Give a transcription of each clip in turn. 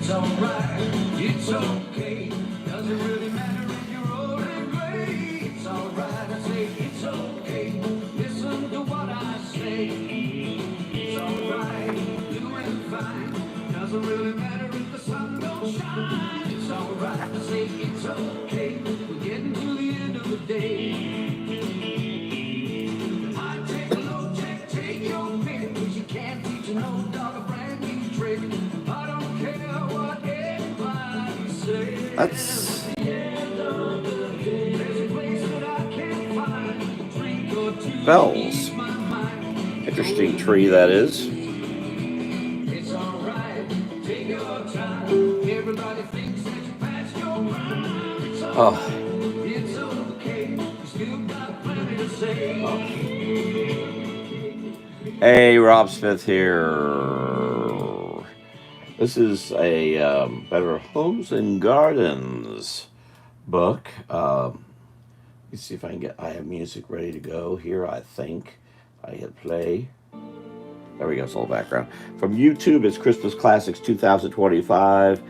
It's alright, it's okay. Doesn't really matter if you're old and gray. It's alright, I say it's okay. Listen to what I say. It's alright, doing fine. Doesn't really matter if the sun don't shine. It's alright, I say it's okay. We're getting to the end of the day. I take a look, take your pick. 'Cause you can't teach no dog a brand new trick. I don't care what anybody says. That's bells. Interesting tree that is. It's alright, take your time. Everybody thinks that you passed your prime. It's Oh, it's okay. You still got plenty to say. hey, Rob Smith here. This is a Better Homes and Gardens book. Let's see if I can get. I have music ready to go here. I think I hit play. There we go. It's all background from YouTube. It's Christmas Classics 2025,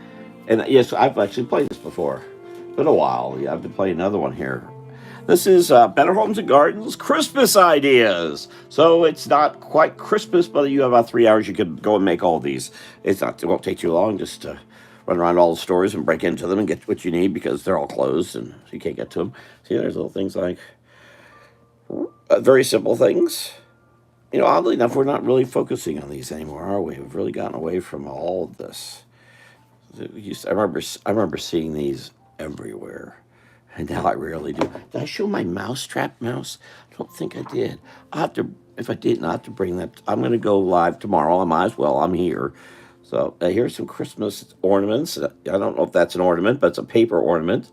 and yes, I've actually played this before. It's been a while. Yeah, I've been playing another one here. This is Better Homes and Gardens Christmas ideas. So it's not quite Christmas, but you have about 3 hours. You could go and make all these. It won't take too long. Just run around all the stores and break into them and get what you need because they're all closed and you can't get to them. See, there's little things like very simple things. You know, oddly enough, we're not really focusing on these anymore, are we? We've really gotten away from all of this. I remember seeing these everywhere. And now I rarely do. Did I show my mousetrap mouse? I don't think I did. I'll have to, if I didn't, I'll have to bring that. I'm going to go live tomorrow. I might as well. I'm here. So here's some Christmas ornaments. I don't know if that's an ornament, but it's a paper ornament.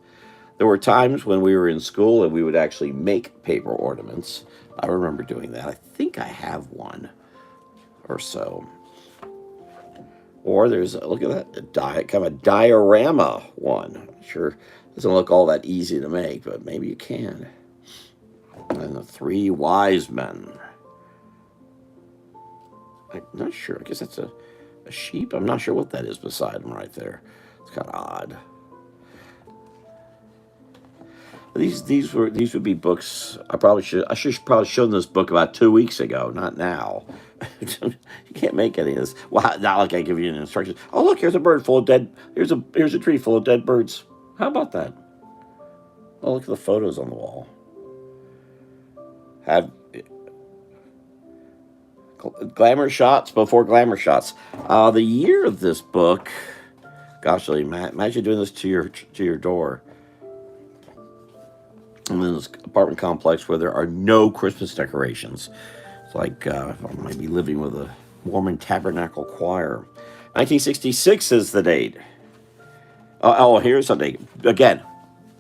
There were times when we were in school and we would actually make paper ornaments. I remember doing that. I think I have one or so. Or there's, look at that, kind of a diorama one. Sure. Doesn't look all that easy to make, but maybe you can. And the three wise men. I'm not sure. I guess that's a sheep. I'm not sure what that is beside them right there. It's kind of odd. These would be books. I should probably shown this book about 2 weeks ago, not now. You can't make any of this. Well, not like I give you an instruction. Oh, look, here's a bird full of dead. Here's a tree full of dead birds. How about that? Oh, look at the photos on the wall. Have glamour shots before glamour shots. The year of this book, gosh, imagine doing this to your door. I'm in this apartment complex where there are no Christmas decorations. It's like I might be living with a Mormon Tabernacle choir. 1966 is the date. Here's something. Again,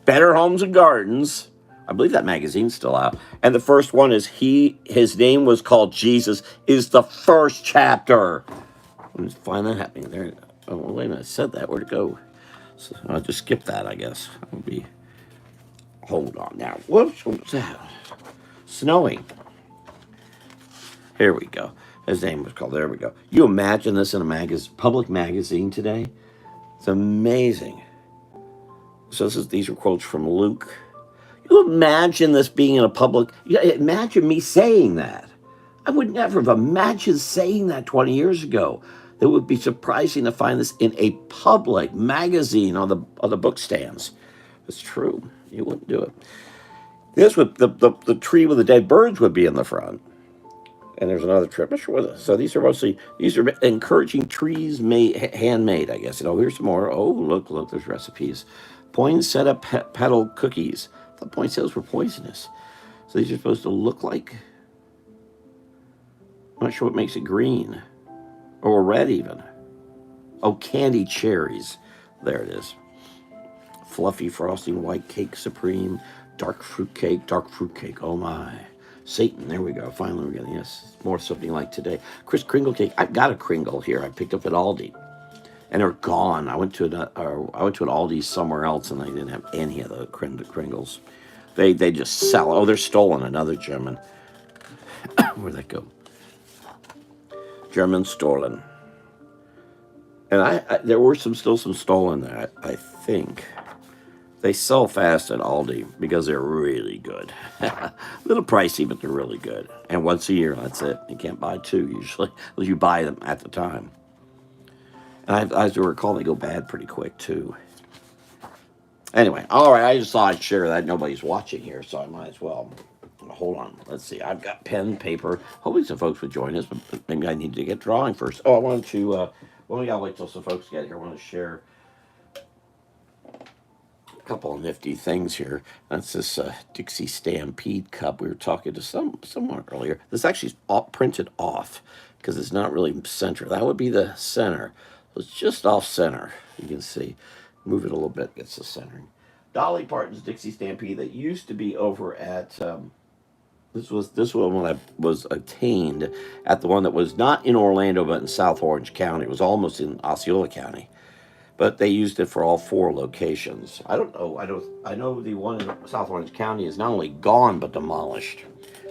Better Homes and Gardens. I believe that magazine's still out. And the first one is his name was called Jesus, is the first chapter. Let me find that happening there. Oh, wait a minute. I said that. Where'd it go? So I'll just skip that, I guess. Hold on now. Whoops. What's that? Snowing. Here we go. His name was called. There we go. You imagine this in a public magazine today? It's amazing. So these are quotes from Luke. You imagine this being in a public. Imagine me saying that. I would never have imagined saying that 20 years ago. It would be surprising to find this in a public magazine on the book stands. It's true. You wouldn't do it. This would the tree with the dead birds would be in the front. And there's another tree. I'm not sure what. So these are encouraging trees handmade, I guess. Here's some more. Oh, look, there's recipes. Poinsettia petal cookies. I thought poinsettias were poisonous. So these are supposed to look like. I'm not sure what makes it green. Or red even. Oh, candied cherries. There it is. Fluffy frosting, white cake supreme, dark fruit cake. Oh my. Satan, there we go. Finally we're getting more something like today. Kris Kringle cake. I've got a Kringle here. I picked up at Aldi. And they're gone. I went to an Aldi somewhere else and they didn't have any of the Kringles. They just sell. Oh, they're stolen. Another German. Where'd that go? German stolen. And there were still some stolen there. I think they sell fast at Aldi because they're really good. A little pricey, but they're really good. And once a year, that's it. You can't buy two usually, unless you buy them at the time. And as I recall, they go bad pretty quick too. Anyway, all right. I just thought I'd share that. Nobody's watching here, so I might as well. Hold on. Let's see. I've got pen, paper. Hopefully some folks would join us, but maybe I need to get drawing first. Oh, I wanted to. Well, we gotta wait till some folks get here. I want to share a couple of nifty things here. That's this Dixie Stampede cup. We were talking to someone earlier. This actually is all printed off because it's not really center. That would be the center. So it's just off center. You can see. Move it a little bit, gets the centering. Dolly Parton's Dixie Stampede that used to be over at this one when I was attained at the one that was not in Orlando but in South Orange County. It was almost in Osceola County, but they used it for all 4 locations. I don't know. I know the one in South Orange County is not only gone but demolished.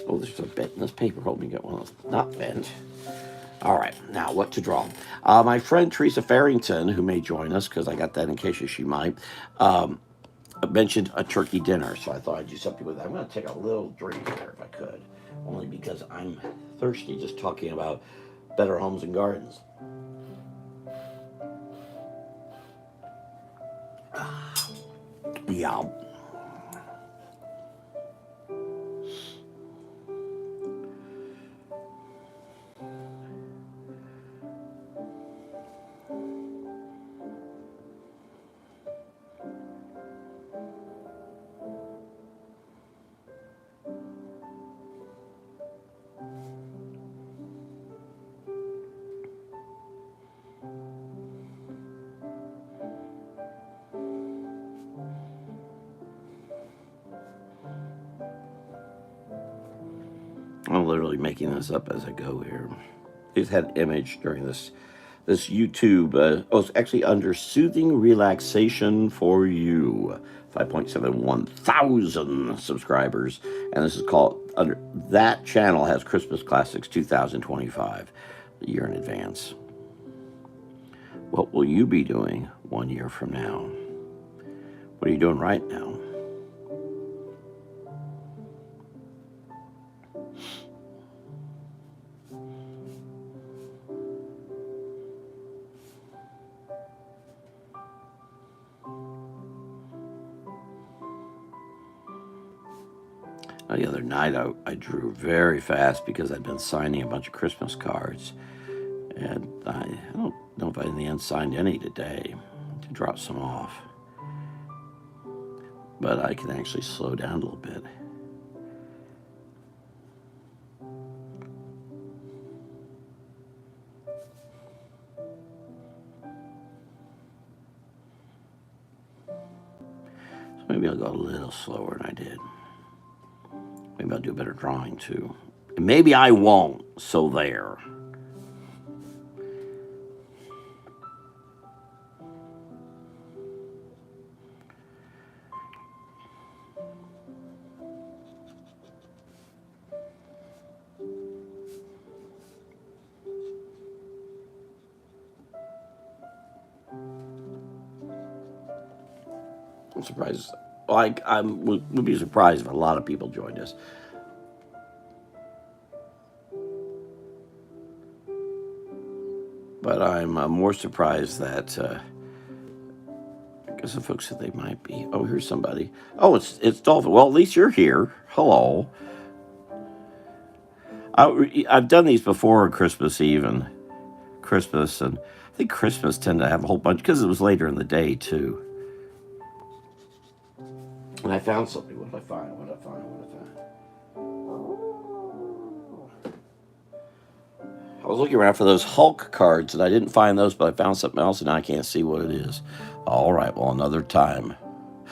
Oh, there's a bent in this paper. Hope me get one of those. Not bent. All right, now what to draw? My friend Teresa Farrington, who may join us because I got that in case she might, mentioned a turkey dinner, so I thought I'd do something with that. I'm going to take a little drink here if I could, only because I'm thirsty just talking about Better Homes and Gardens. Yeah. I'm literally making this up as I go here. It's had image during this YouTube. It's actually under Soothing Relaxation for You. 5.71 thousand subscribers. And this is called, under that channel has Christmas Classics 2025, a year in advance. What will you be doing 1 year from now? What are you doing right now? The other night I drew very fast because I'd been signing a bunch of Christmas cards. And I don't know if I in the end signed any today to drop some off. But I can actually slow down a little bit. So maybe I'll go a little slower than I did. Maybe I'll do a better drawing too. And maybe I won't, so there. I'm surprised. Like, I would be surprised if a lot of people joined us. But I'm more surprised that I guess the folks said they might be. Oh, here's somebody. Oh, it's Dolphin. Well, at least you're here. Hello. I've done these before on Christmas Eve and Christmas, and I think Christmas tend to have a whole bunch because it was later in the day too. And I found something. What did I find? What did I find? What did I find? I was looking around for those Hulk cards, and I didn't find those, but I found something else, and now I can't see what it is. All right, well, another time.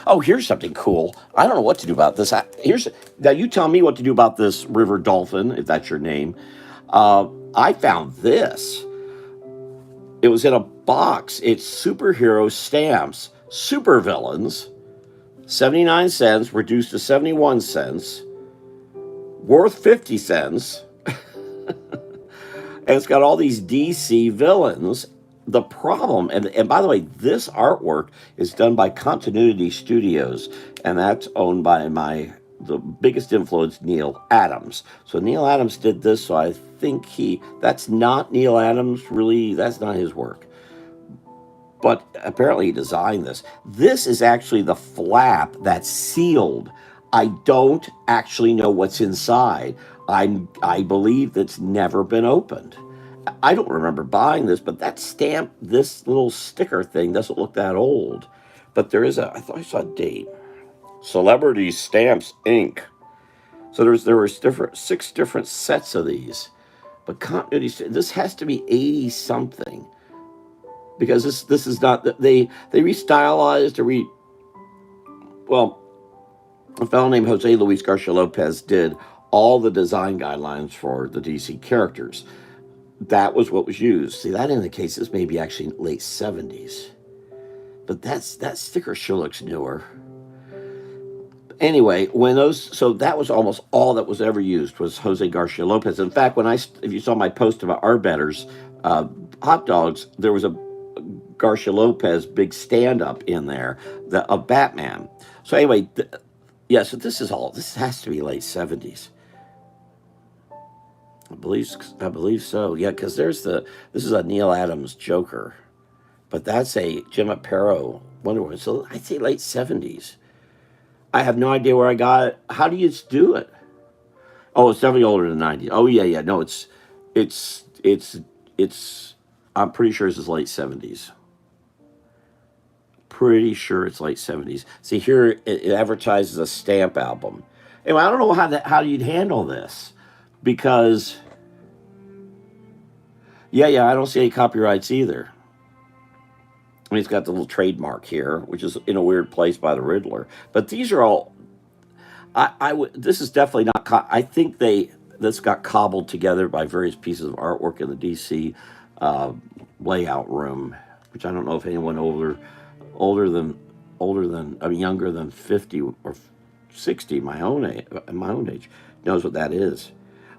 Oh, here's something cool. I don't know what to do about this. Now you tell me what to do about this river dolphin, if that's your name. I found this. It was in a box. It's superhero stamps, supervillains. 79 cents, reduced to 71 cents, worth 50 cents. And it's got all these DC villains. the problem, and by the way, this artwork is done by Continuity Studios, and that's owned by the biggest influence, Neil Adams. So Neil Adams did this, so I think that's not Neil Adams, really, that's not his work. But apparently he designed this. This is actually the flap that's sealed. I don't actually know what's inside. I believe that's never been opened. I don't remember buying this, but that stamp, this little sticker thing, doesn't look that old. But I thought I saw a date. Celebrity Stamps Inc. So there was six different sets of these. But this has to be 80 something, because this is not, they restylized or well, a fellow named Jose Luis Garcia Lopez did all the design guidelines for the DC characters. That was what was used. See, that indicates this may be actually late 70s. But that sticker sure looks newer. Anyway, so that was almost all that was ever used was Jose Garcia Lopez. In fact, if you saw my post about Arbetters, hot dogs, there was a Garcia Lopez big stand up in there of Batman. So anyway, yeah, so this has to be late 70s. I believe so. Yeah, because this is a Neil Adams Joker, but that's a Jim Aparo Wonder Woman. So I'd say late 70s. I have no idea where I got it. How do you do it? Oh, it's definitely older than 90s. Oh yeah. No, it's. I'm pretty sure this is late 70s. Pretty sure it's late 70s. See here, it advertises a stamp album. Anyway, I don't know how you'd handle this, because yeah, I don't see any copyrights either. I mean, it's got the little trademark here, which is in a weird place by the Riddler. But these are all. This is definitely not. I think this got cobbled together by various pieces of artwork in the DC layout room, which I don't know if anyone younger than 50 or 60, my own age, knows what that is.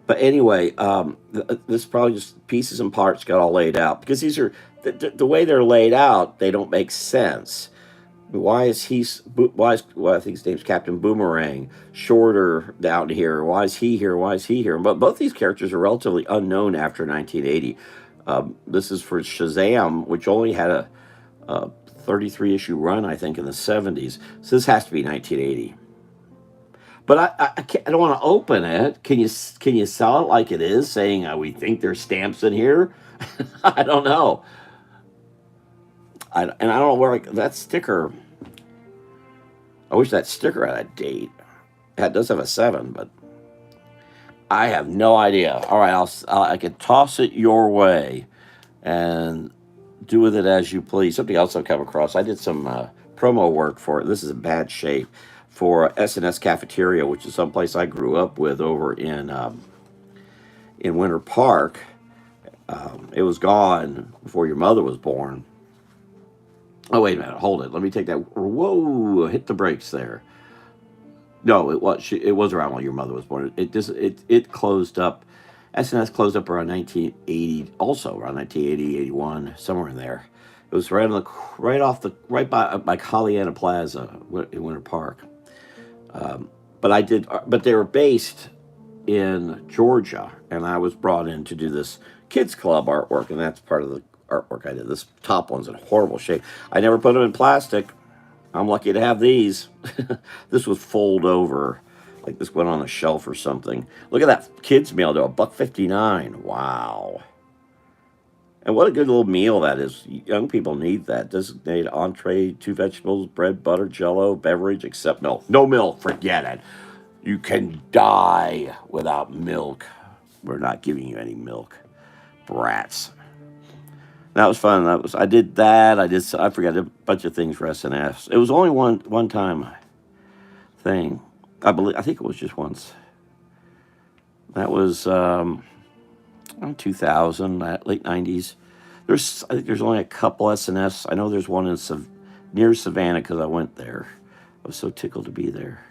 But anyway, this is probably just pieces and parts got all laid out, because these are the way they're laid out. They don't make sense. Why is I think his name's Captain Boomerang shorter down here? Why is he here? Why is he here? But both these characters are relatively unknown after 1980. This is for Shazam, which only had a 33 issue run, I think, in the 70s. So this has to be 1980. But I don't want to open it. Can you sell it like it is, saying we think there's stamps in here? I don't know. And I don't know where that sticker. I wish that sticker had a date. It does have a 7, but I have no idea. All right, I can toss it your way and do with it as you please. Something else I've come across. I did some promo work for it. This is in bad shape, for S&S Cafeteria, which is someplace I grew up with over in Winter Park. It was gone before your mother was born. Oh, wait a minute. Hold it. Let me take that. Whoa, hit the brakes there. No, it was around when your mother was born. It closed up. S&S closed up around 1980, also around 1980, 81, somewhere in there. It was right by Colliana Plaza in Winter Park. But they were based in Georgia, and I was brought in to do this kids club artwork, and that's part of the artwork I did. This top one's in horrible shape. I never put them in plastic. I'm lucky to have these. This was fold over, like this went on a shelf or something. Look at that kids meal to $1.59. Wow. And what a good little meal that is. Young people need that. Designated entree, 2 vegetables, bread, butter, jello, beverage, except milk. No milk, forget it. You can die without milk. We're not giving you any milk. Brats. That was fun. I did that. I forgot a bunch of things for S&S. It was only one time thing. I think it was just once. That was around 2000, late 90s. I think there's only a couple S&S. I know there's one near Savannah, because I went there. I was so tickled to be there.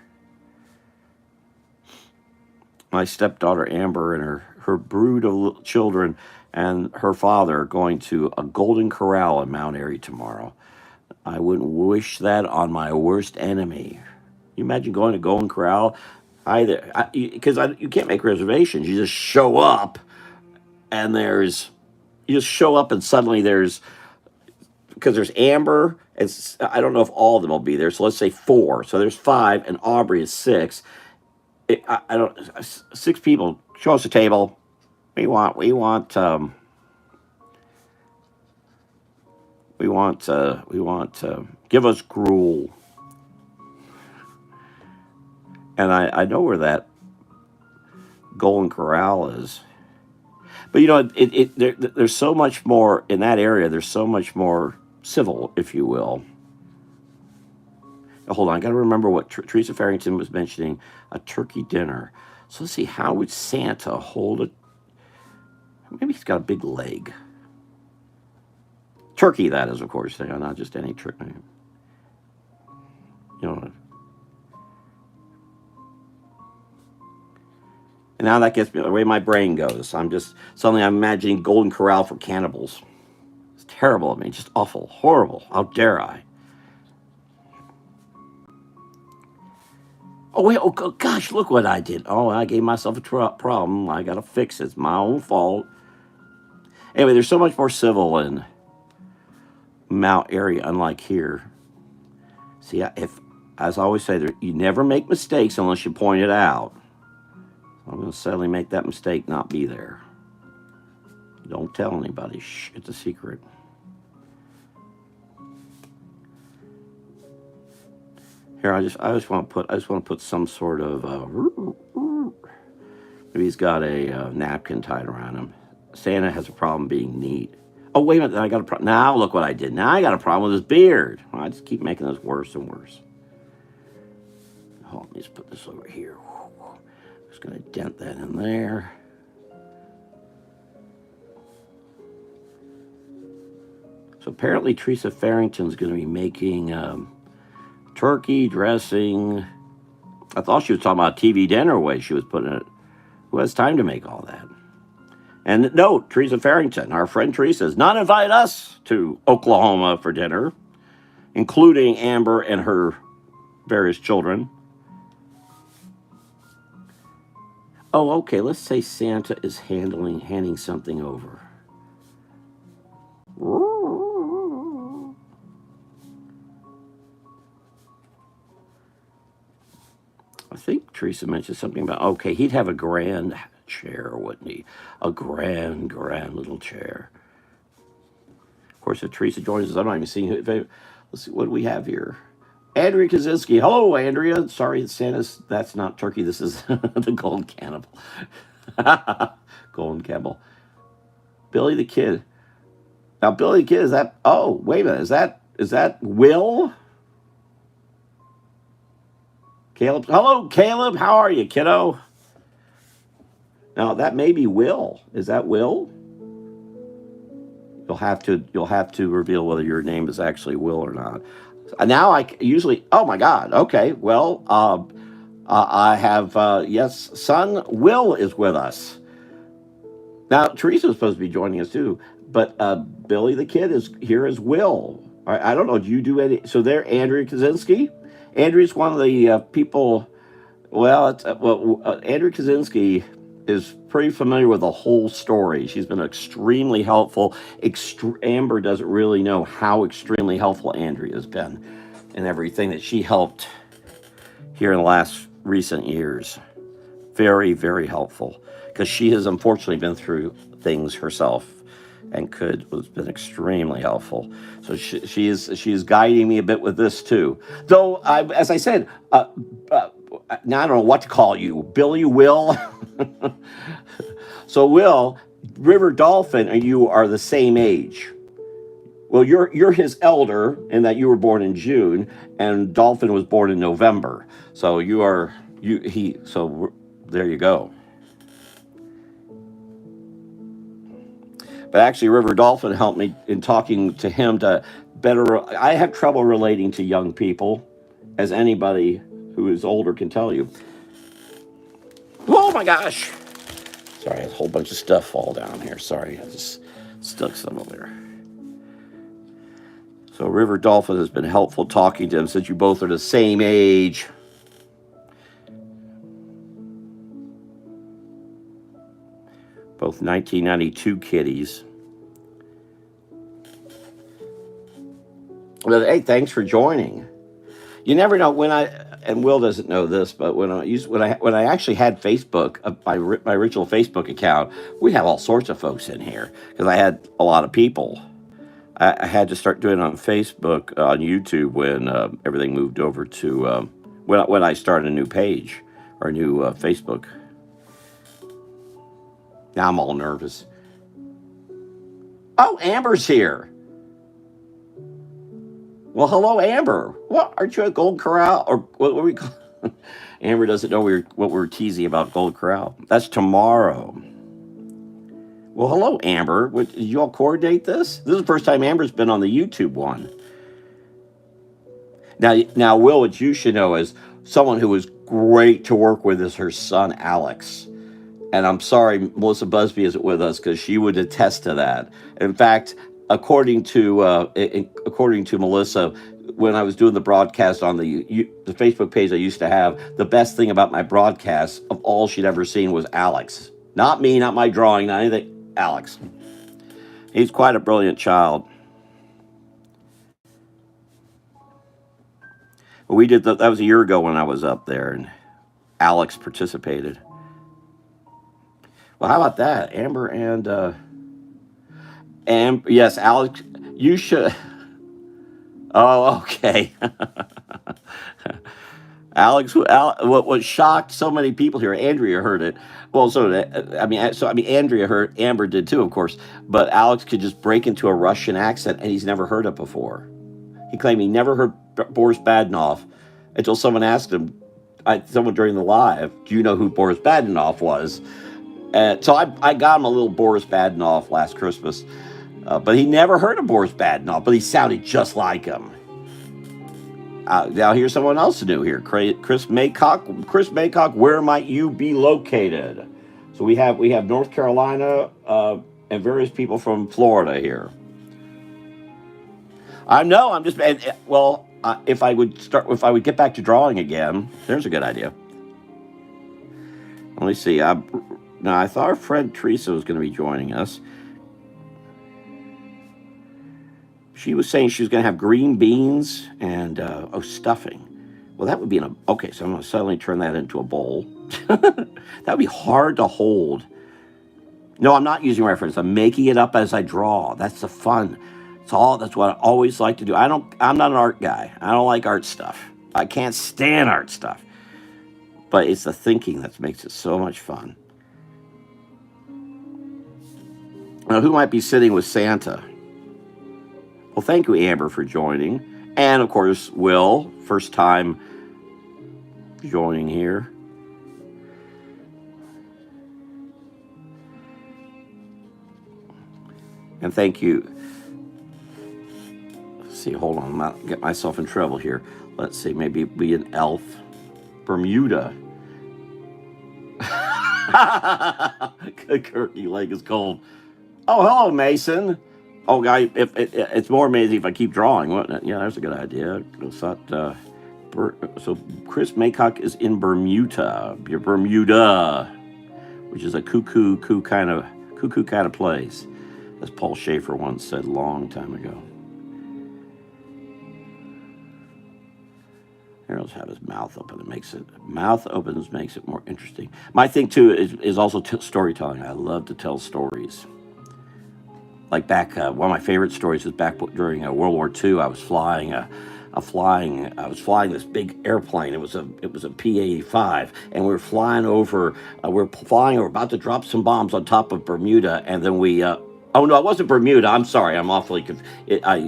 My stepdaughter Amber and her brood of children and her father going to a Golden Corral in Mount Airy tomorrow. I wouldn't wish that on my worst enemy. You imagine going to Golden Corral? Either because you can't make reservations. You just show up, and you just show up, and suddenly because there's Amber. I don't know if all of them will be there. So let's say four. So there's five, and Aubrey is six. I don't. Six people. Show us a table. We want. Give us gruel. And I know where that Golden Corral is. But there's so much more in that area. There's so much more civil, if you will. Hold on, I got to remember what Teresa Farrington was mentioning: a turkey dinner. So let's see, how would Santa hold it? Maybe he's got a big leg. Turkey, that is, of course. Not just any turkey. And now that gets me the way my brain goes. I'm imagining Golden Corral for cannibals. It's terrible of me, just awful, horrible. How dare I? Oh, wait, oh, gosh, look what I did. Oh, I gave myself a problem. I got to fix it. It's my own fault. Anyway, there's so much more civil in Mount Airy, unlike here. See, as I always say, you never make mistakes unless you point it out. I'm going to suddenly make that mistake not be there. Don't tell anybody. Shh, it's a secret. Here, I just want to put some sort of maybe he's got a napkin tied around him. Santa has a problem being neat. Oh, wait a minute, I got a problem. Now look what I did. Now I got a problem with his beard. Well, I just keep making this worse and worse. Oh, let me just put this over here. Just going to dent that in there. So apparently Teresa Farrington's going to be making turkey dressing. I thought she was talking about TV dinner way she was putting it. Who has time to make all that? And no, Teresa Farrington, our friend Teresa, has not invited us to Oklahoma for dinner, including Amber and her various children. Oh, okay, let's say Santa is handing something over. I think Teresa mentioned something about, okay, he'd have a grand chair, wouldn't he? A grand little chair. Of course, if Teresa joins us, I'm not even seeing who. Let's see, what do we have here? Andrea Kaczynski. Hello, Andrea. Sorry, that's not turkey. This is the Golden Cannibal. Golden Cannibal. Billy the Kid. Now, Billy the Kid, is that... Oh, wait a minute. Is that Will? Caleb. Hello, Caleb. How are you, kiddo? Now, that may be Will. Is that Will? You'll have to reveal whether your name is actually Will or not. Now I usually... Oh, my God. Okay. Well, I have... yes, son Will is with us. Now, Teresa's supposed to be joining us, too. But Billy the Kid is here as Will. I don't know. Do you do any... So there, Andrea Kaczynski. Andrea's one of the people... Well, Andrea Kaczynski is pretty familiar with the whole story. She's been extremely helpful. Amber doesn't really know how extremely helpful Andrea has been in everything that she helped here in the last recent years. Very, very helpful. Because she has unfortunately been through things herself and has been extremely helpful. So she is guiding me a bit with this too. Though, as I said, now I don't know what to call you. Billy, Will. So Will, River Dolphin and you are the same age. Well, you're his elder in that you were born in June, and Dolphin was born in November. So so there you go. But actually, River Dolphin helped me in talking to him to better... I have trouble relating to young people, as anybody who is older can tell you. Oh, my gosh. Sorry, I had a whole bunch of stuff fall down here. Sorry, I just stuck some over there. So River Dolphin has been helpful talking to him since you both are the same age. Both 1992 kiddies. Well, hey, thanks for joining. You never know when and Will doesn't know this, but when I actually had Facebook, my original Facebook account, we have all sorts of folks in here because I had a lot of people. I had to start doing it on Facebook, on YouTube when everything moved over to when I started a new page or a new Facebook. Now I'm all nervous. Oh, Amber's here. Well, hello, Amber. What, aren't you at Gold Corral? Or what were we call? Amber doesn't know what we were teasing about Gold Corral. That's tomorrow. Well, hello, Amber. Did you all coordinate this? This is the first time Amber's been on the YouTube one. Now, Will, what you should know is someone who was great to work with is her son, Alex. And I'm sorry, Melissa Busby isn't with us because she would attest to that. In fact, according to Melissa, when I was doing the broadcast on the Facebook page I used to have, the best thing about my broadcast of all she'd ever seen was Alex. Not me, not my drawing, not anything. Alex. He's quite a brilliant child. We did that was a year ago when I was up there, and Alex participated. Well, how about that, Amber and yes, Alex, you should. Oh, okay. Alex, what shocked so many people here? Andrea heard it. Well, Andrea heard. Amber did too, of course. But Alex could just break into a Russian accent, and he's never heard it before. He claimed he never heard Boris Badenov until someone asked him. Someone during the live, do you know who Boris Badenov was? So I got him a little Boris Badenov last Christmas, but he never heard of Boris Badenov, but he sounded just like him. Now here's someone else new here, Chris Maycock. Chris Maycock, where might you be located? So we have North Carolina and various people from Florida here. If I would get back to drawing again, there's a good idea. Let me see. Now, I thought our friend Teresa was going to be joining us. She was saying she was going to have green beans and, stuffing. Well, that would be okay, so I'm going to suddenly turn that into a bowl. That would be hard to hold. No, I'm not using reference. I'm making it up as I draw. That's the fun. That's what I always like to do. I'm not an art guy. I don't like art stuff. I can't stand art stuff. But it's the thinking that makes it so much fun. Now, who might be sitting with Santa? Well, thank you, Amber, for joining. And, of course, Will, first time joining here. And thank you. Let's see, hold on. I'm not get myself in trouble here. Let's see, maybe be an elf. Bermuda. Turkey leg is cold. Oh, hello, Mason. Oh, guy, it's more amazing if I keep drawing, wouldn't it? Yeah, that's a good idea. So Chris Maycock is in Bermuda, which is a cuckoo kind of place, as Paul Schaefer once said a long time ago. Here, let's have his mouth open. Mouth opens makes it more interesting. My thing too is also storytelling. I love to tell stories. Like back, one of my favorite stories is back during World War II. I was flying this big airplane. It was a P-85, and we were flying over. We're about to drop some bombs on top of Bermuda, and then we. Oh no, it wasn't Bermuda. I'm sorry. I'm awfully confused.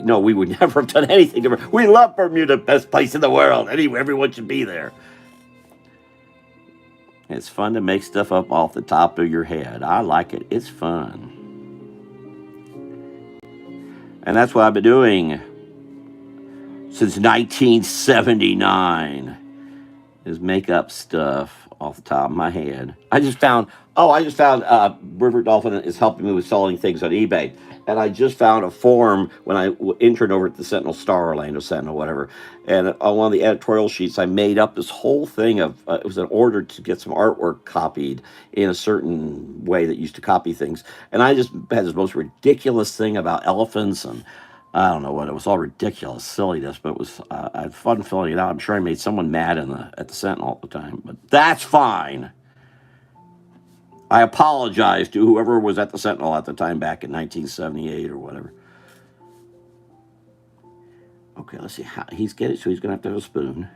No, we would never have done anything to. We love Bermuda, best place in the world. Anyway, everyone should be there. It's fun to make stuff up off the top of your head. I like it. It's fun. And that's what I've been doing since 1979. his makeup stuff off the top of my head. I just found River Dolphin is helping me with selling things on eBay. And I just found a form when I interned over at the Sentinel Star, Orlando Sentinel, whatever. And on one of the editorial sheets, I made up this whole thing of it was an order to get some artwork copied in a certain way that used to copy things. And I just had this most ridiculous thing about elephants and I don't know what it was, all ridiculous silliness, but it was I had fun filling it out. I'm sure I made someone mad at the Sentinel all the time, but that's fine. I apologize to whoever was at the Sentinel at the time back in 1978 or whatever. Okay, let's see how he's getting. So he's gonna have to have a spoon.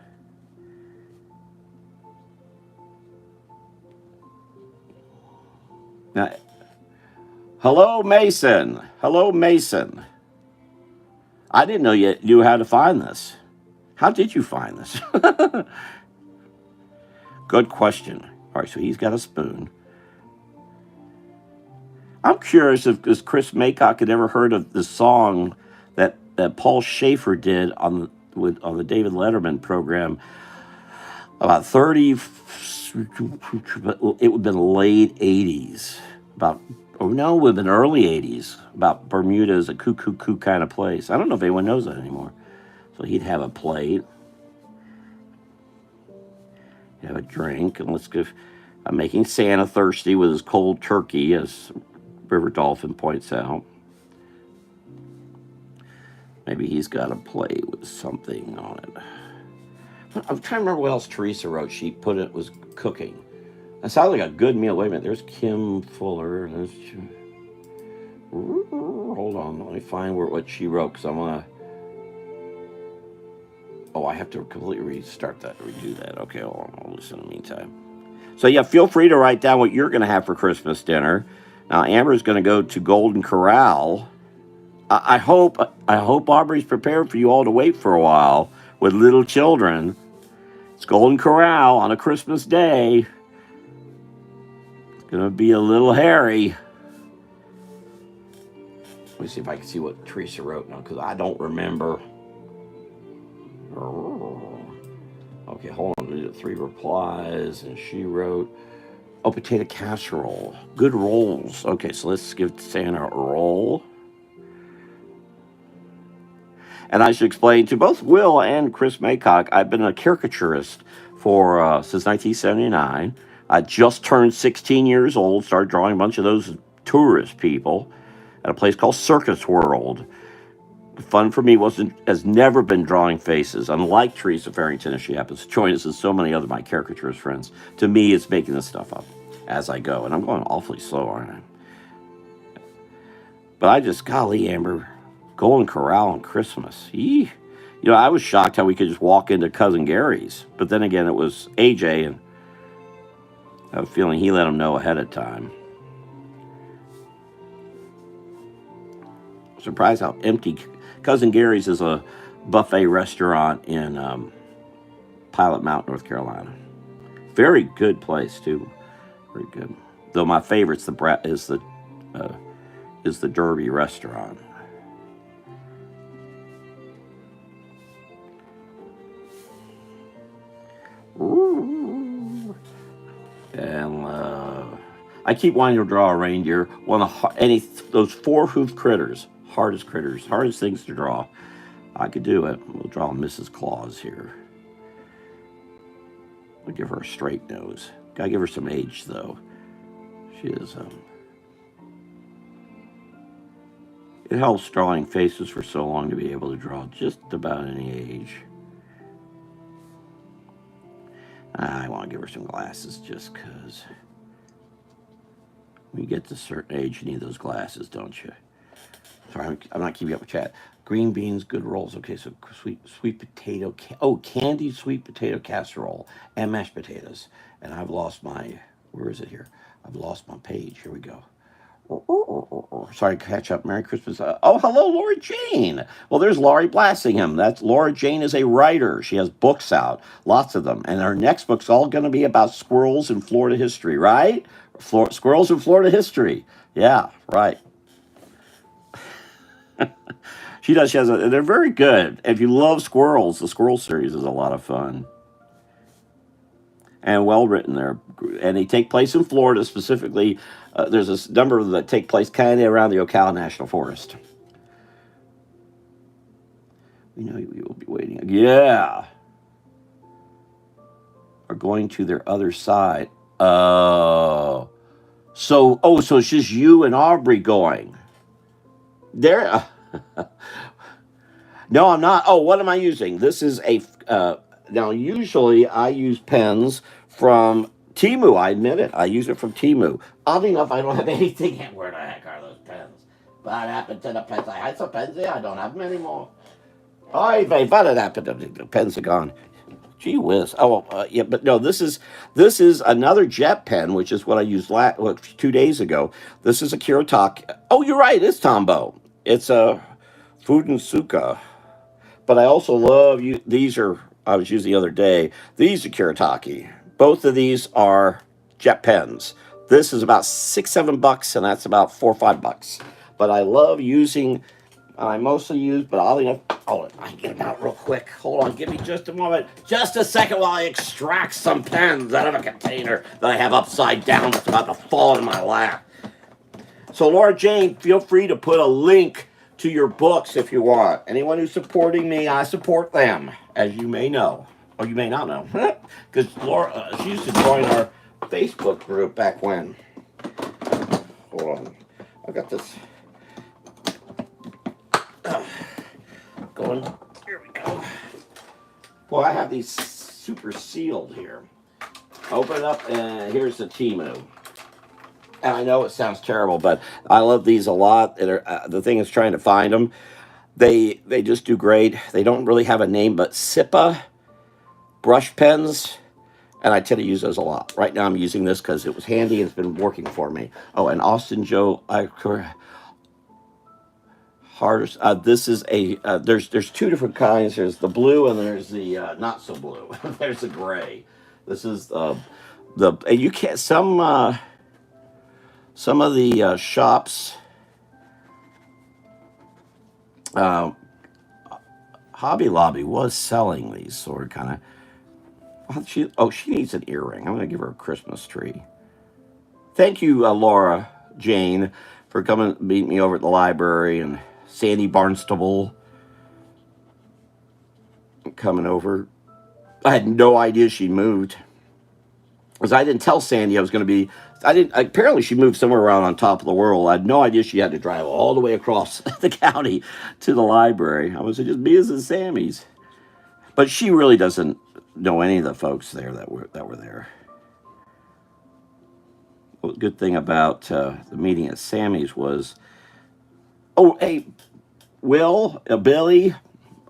Now, hello, Mason. Hello, Mason. I didn't know you knew how to find this. How did you find this? Good question. All right, so he's got a spoon. I'm curious if Chris Maycock had ever heard of the song that Paul Schaefer did on the David Letterman program about 30. It would have been late 80s. About oh no, it would have been early 80s. About Bermuda is a coo kind of place. I don't know if anyone knows that anymore. So he'd have a plate, have a drink, and let's go. I'm making Santa thirsty with his cold turkey, as River Dolphin points out. Maybe he's got a plate with something on it. I'm trying to remember what else Teresa wrote. She put it was cooking. That sounds like a good meal. Wait a minute. There's Kim Fuller. Hold on. Let me find what she wrote because I'm going to. Oh, I have to completely redo that. Okay, hold on. I'll listen in the meantime. So, yeah, feel free to write down what you're going to have for Christmas dinner. Now, Amber's going to go to Golden Corral. I hope Aubrey's prepared for you all to wait for a while with little children. It's Golden Corral on a Christmas day. It's going to be a little hairy. Let me see if I can see what Teresa wrote now because I don't remember. Okay, hold on. We did 3 replies, and she wrote, "Oh, potato casserole. Good rolls." Okay, so let's give Santa a roll. And I should explain to both Will and Chris Maycock, I've been a caricaturist for since 1979. I just turned 16 years old, started drawing a bunch of those tourist people at a place called Circus World. The fun for me has never been drawing faces. Unlike Teresa Farrington, if she happens to join us, and so many other my caricaturist friends, to me, it's making this stuff up as I go. And I'm going awfully slow, aren't I? But I just, golly, Amber, Golden Corral on Christmas. Yee. You know, I was shocked how we could just walk into Cousin Gary's. But then again, it was AJ, and I have a feeling he let him know ahead of time. Surprised how empty. Cousin Gary's is a buffet restaurant in Pilot Mountain, North Carolina. Very good place too. Very good. Though my favorite's is the Derby restaurant. Ooh. And I keep wanting to draw a reindeer. Those 4-hoofed critters, hardest things to draw. I could do it. We'll draw Mrs. Claus here. We'll give her a straight nose. Gotta give her some age though. She is. It helps drawing faces for so long to be able to draw just about any age. I want to give her some glasses just because when you get to a certain age, you need those glasses, don't you? Sorry, I'm not keeping up with chat. Green beans, good rolls. Okay, so sweet potato. Candied sweet potato casserole and mashed potatoes. And I've lost my, where is it here? I've lost my page. Here we go. Sorry, catch up. Merry Christmas. Hello, Laura Jane. Well, there's Laurie Blassingham. Laura Jane is a writer. She has books out, lots of them. And her next book's all going to be about squirrels in Florida history, right? Squirrels in Florida history. Yeah, right. She does. They're very good. If you love squirrels, the squirrel series is a lot of fun. and well written there. And they take place in Florida specifically. There's a number that take place kind of around the Ocala National Forest. We know you will be waiting. Yeah. Are going to their other side. So it's just you and Aubrey going. There. No, I'm not. Oh, what am I using? This is a. Now, usually I use pens from Timu. I admit it. I use it from Timu. Oddly enough, I don't have anything in. Where the heck are those pens? What happened to the pens? I had some pens there. I don't have them anymore. Oh, if it happened, the pens are gone. Gee whiz. Oh, yeah, but no, this is another jet pen, which is what I used 2 days ago. This is a Kirotaki. Oh, you're right. It's Tombow. It's a Fudensuka. But I also love you. These are I was using the other day. These are Kirotaki. Both of these are jet pens. This is about $6-7, and that's about $4-5. But I love using. I mostly use, but I'll I can get them out real quick. Hold on, give me just a moment, just a second while I extract some pens out of a container that I have upside down that's about to fall in my lap. So Laura Jane, feel free to put a link to your books if you want. Anyone who's supporting me, I support them, as you may know. Or you may not know. Because Laura, she used to join our Facebook group back when. Hold on. I got this. Going. Here we go. Well, I have these super sealed here. Open it up, and here's the Timu. And I know it sounds terrible, but I love these a lot. The thing is trying to find them. They just do great. They don't really have a name, but Sipa brush pens, and I tend to use those a lot. Right now I'm using this because it was handy and it's been working for me. Oh, and Austin Joe, hardest. This is a there's two different kinds. There's the blue and there's the not so blue. There's the gray. This is and you can't some of the shops. Hobby Lobby was selling these sort of kind of. She needs an earring. I'm gonna give her a Christmas tree. Thank you, Laura Jane, for coming to meet me over at the library, and Sandy Barnstable coming over. I had no idea she moved, because I didn't tell Sandy I was going to be. I didn't. Apparently, she moved somewhere around on top of the world. I had no idea she had to drive all the way across the county to the library. I was just me as Sammy's, but she really doesn't know any of the folks there that were there. Well, the good thing about the meeting at Sammy's was, oh hey, Will, Billy,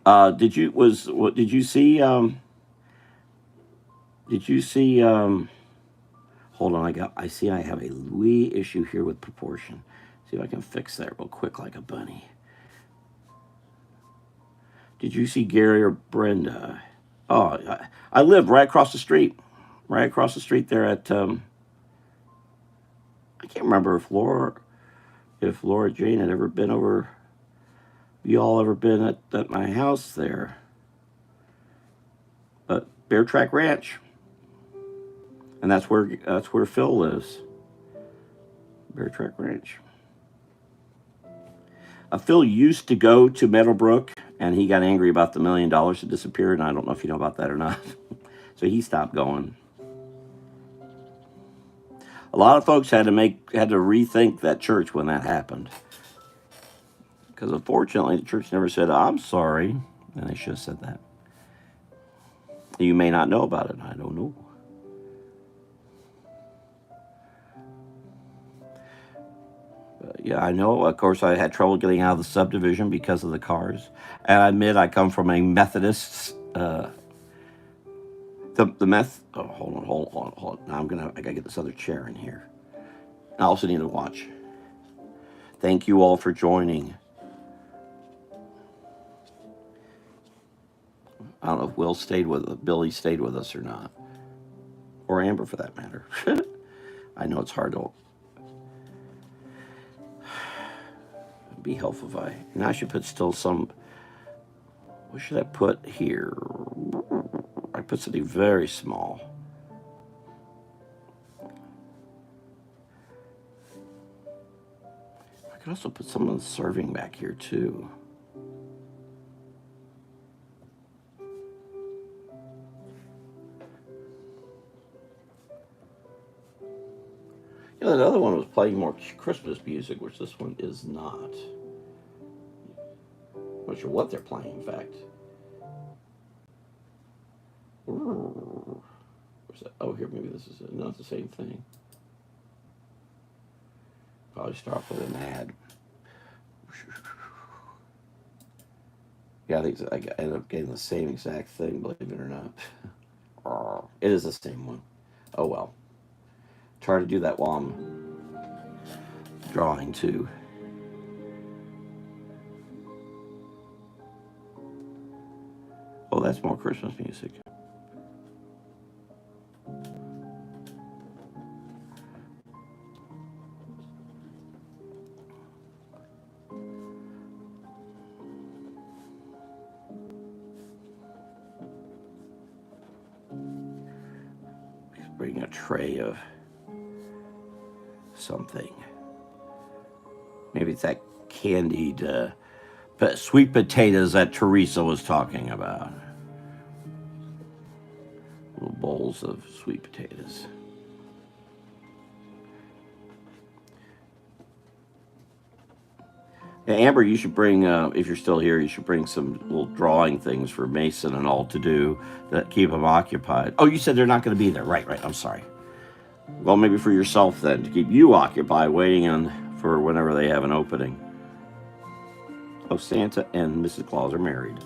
did you see hold on, I see I have a wee issue here with proportion. See if I can fix that real quick like a bunny. Did you see Gary or Brenda? Oh, I live right across the street. Right across the street there at I can't remember if Laura Jane had ever been over. You all ever been at my house there? But Bear Track Ranch. And that's where Phil lives. Bear Track Ranch. Phil used to go to Meadowbrook, and he got angry about the $1 million that disappeared, and I don't know if you know about that or not. So he stopped going. A lot of folks had to rethink that church when that happened. Because unfortunately, the church never said, "I'm sorry," and they should have said that. You may not know about it. I don't know. Yeah, I know. Of course, I had trouble getting out of the subdivision because of the cars. And I admit I come from a Methodist. The meth. Oh, hold on. Now I gotta get this other chair in here. I also need to watch. Thank you all for joining. I don't know if Billy stayed with us or not, or Amber for that matter. I know it's hard to. Be helpful if and I should put still some. What should I put here? I put something very small. could also put someone serving back here too. You know, that other one was playing more Christmas music, which this one is not. I'm not sure what they're playing, in fact. Where's that? Oh, here, maybe this is not the same thing. Probably start with an ad. Yeah, I think I ended up getting the same exact thing, believe it or not. It is the same one. Oh well. Try to do that while I'm drawing too. Oh, that's more Christmas music. Bring a tray of something. Maybe it's that candied sweet potatoes that Teresa was talking about. Little bowls of sweet potatoes. Yeah, Amber, you should bring, if you're still here, you should bring some little drawing things for Mason and all to do that keep them occupied. Oh, you said they're not going to be there. Right, I'm sorry. Well, maybe for yourself then, to keep you occupied waiting for whenever they have an opening. Oh, Santa and Mrs. Claus are married.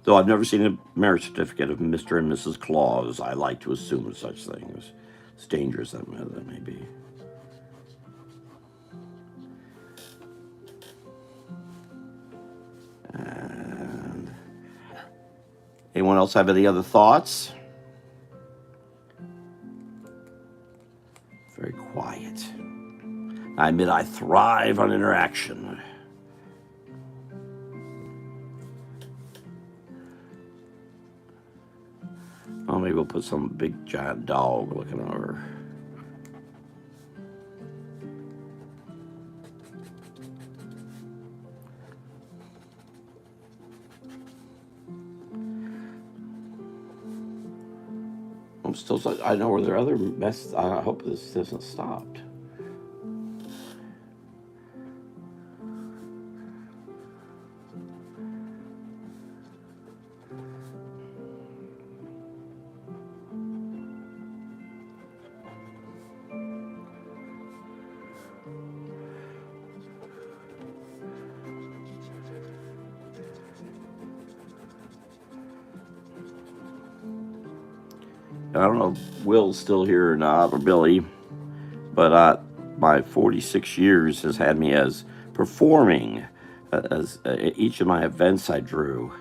Though I've never seen a marriage certificate of Mr. and Mrs. Claus, I like to assume such things. It's dangerous that may be. And anyone else have any other thoughts? Very quiet. I admit I thrive on interaction. Oh, maybe we'll put some big giant dog looking over. I'm still, I know where there are other mess. I hope this hasn't stopped. I don't know if Will's still here or not, or Billy, but my 46 years has had me as performing as each of my events I drew.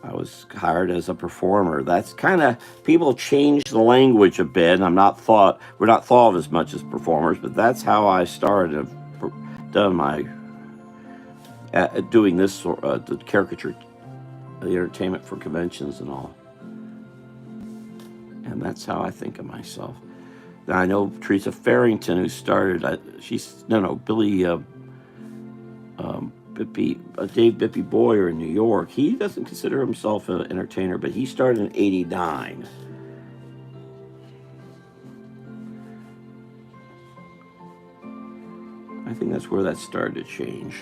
I was hired as a performer. That's kind of, people changed the language a bit. We're not thought of as much as performers, but that's how I started. I've done my doing this the caricature, the entertainment for conventions and all. And that's how I think of myself. Now, I know Teresa Farrington, who started, Billy, Dave Bippy Boyer in New York. He doesn't consider himself an entertainer, but he started in '89. I think that's where that started to change.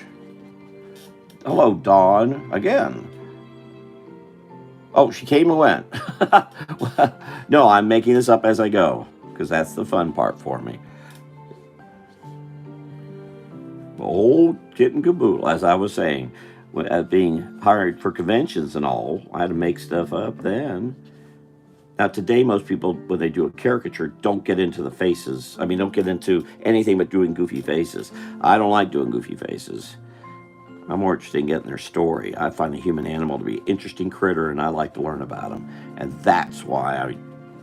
Hello, Dawn, again. Oh, she came and went. No, I'm making this up as I go, because that's the fun part for me. Old kit and caboodle, as I was saying. Being hired for conventions and all, I had to make stuff up then. Now, today, most people, when they do a caricature, don't get into the faces. I mean, don't get into anything but doing goofy faces. I don't like doing goofy faces. I'm more interested in getting their story. I find the human animal to be an interesting critter, and I like to learn about them. And that's why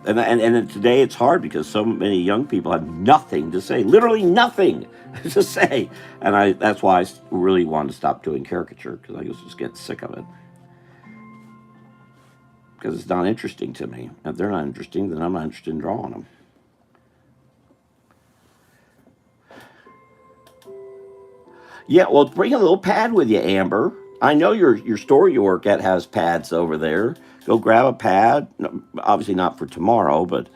and today it's hard because so many young people have nothing to say, literally nothing to say. And that's why I really wanted to stop doing caricature, because I was just getting sick of it. Because it's not interesting to me. If they're not interesting, then I'm not interested in drawing them. Yeah, well, bring a little pad with you, Amber. I know your store you work at has pads over there. Go grab a pad. No, obviously not for tomorrow, but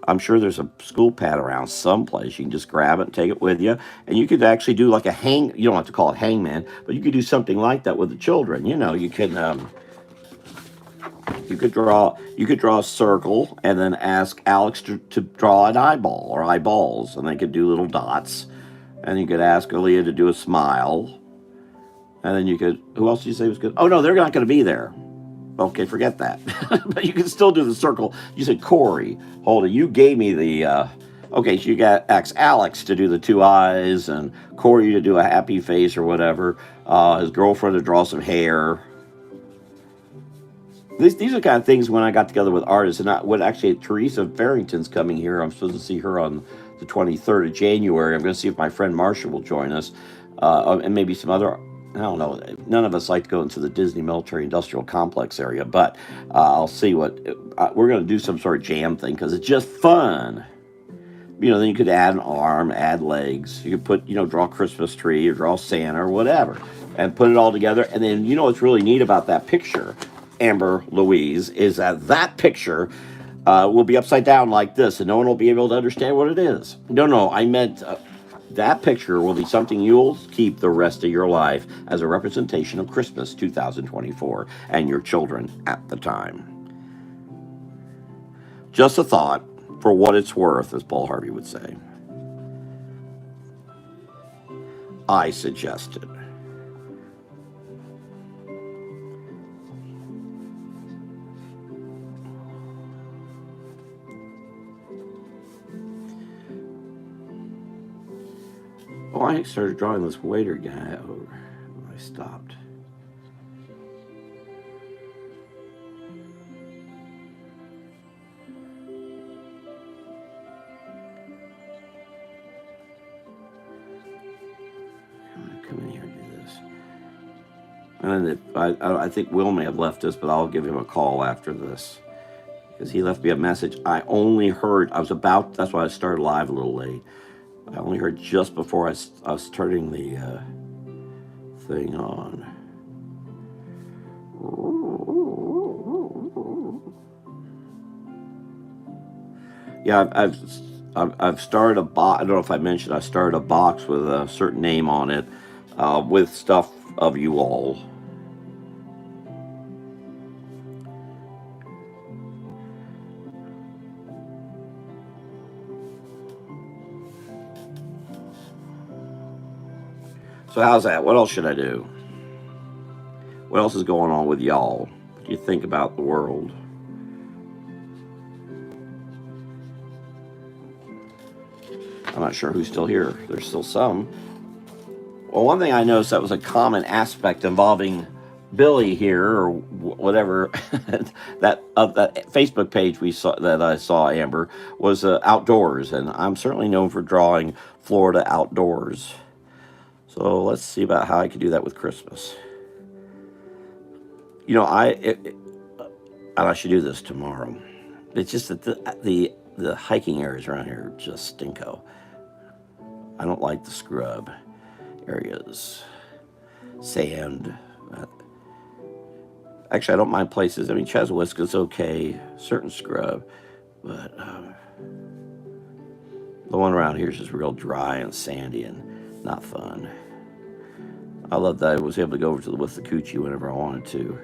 I'm sure there's a school pad around someplace. You can just grab it and take it with you. And you could actually do like a hang. You don't have to call it hangman, but you could do something like that with the children. You could draw a circle and then ask Alex to draw an eyeball or eyeballs, and they could do little dots. And you could ask Aaliyah to do a smile. And then you could, who else did you say was good? Oh, no, they're not going to be there. Okay, forget that. But you can still do the circle. You said Corey. Hold it. You gave me okay, so you got ask Alex to do the two eyes and Corey to do a happy face or whatever. His girlfriend to draw some hair. These are the kind of things when I got together with artists. And actually, Teresa Farrington's coming here. I'm supposed to see her on the 23rd of January. I'm going to see if my friend Marsha will join us. And maybe some other, I don't know. None of us like to go into the Disney Military Industrial Complex area, but I'll see what we're going to do. Some sort of jam thing because it's just fun. Then you could add an arm, add legs. You could draw a Christmas tree or draw Santa or whatever, and put it all together. And then what's really neat about that picture, Amber Louise, is that picture will be upside down like this, and no one will be able to understand what it is. No, I meant. That picture will be something you'll keep the rest of your life as a representation of Christmas 2024 and your children at the time. Just a thought for what it's worth, as Paul Harvey would say. I suggested. Oh, I started drawing this waiter guy over. I stopped. Come in here and do this. And then I think Will may have left us, but I'll give him a call after this. Because he left me a message. I only heard, that's why I started live a little late. I only heard just before I was turning the thing on. Yeah, I've started a box. I don't know if I mentioned I started a box with a certain name on it, with stuff of you all. So how's that? What else should I do? What else is going on with y'all? What do you think about the world? I'm not sure who's still here. There's still some. Well, one thing I noticed that was a common aspect involving Billy here or whatever that Facebook page that I saw, Amber, was outdoors, and I'm certainly known for drawing Florida outdoors. So let's see about how I can do that with Christmas. And I should do this tomorrow. It's just that the hiking areas around here just stinko. I don't like the scrub areas, sand. Actually, I don't mind places. I mean, Chaswiska's okay, certain scrub, but the one around here is just real dry and sandy and not fun. I love that I was able to go over to the Withlacoochee whenever I wanted to.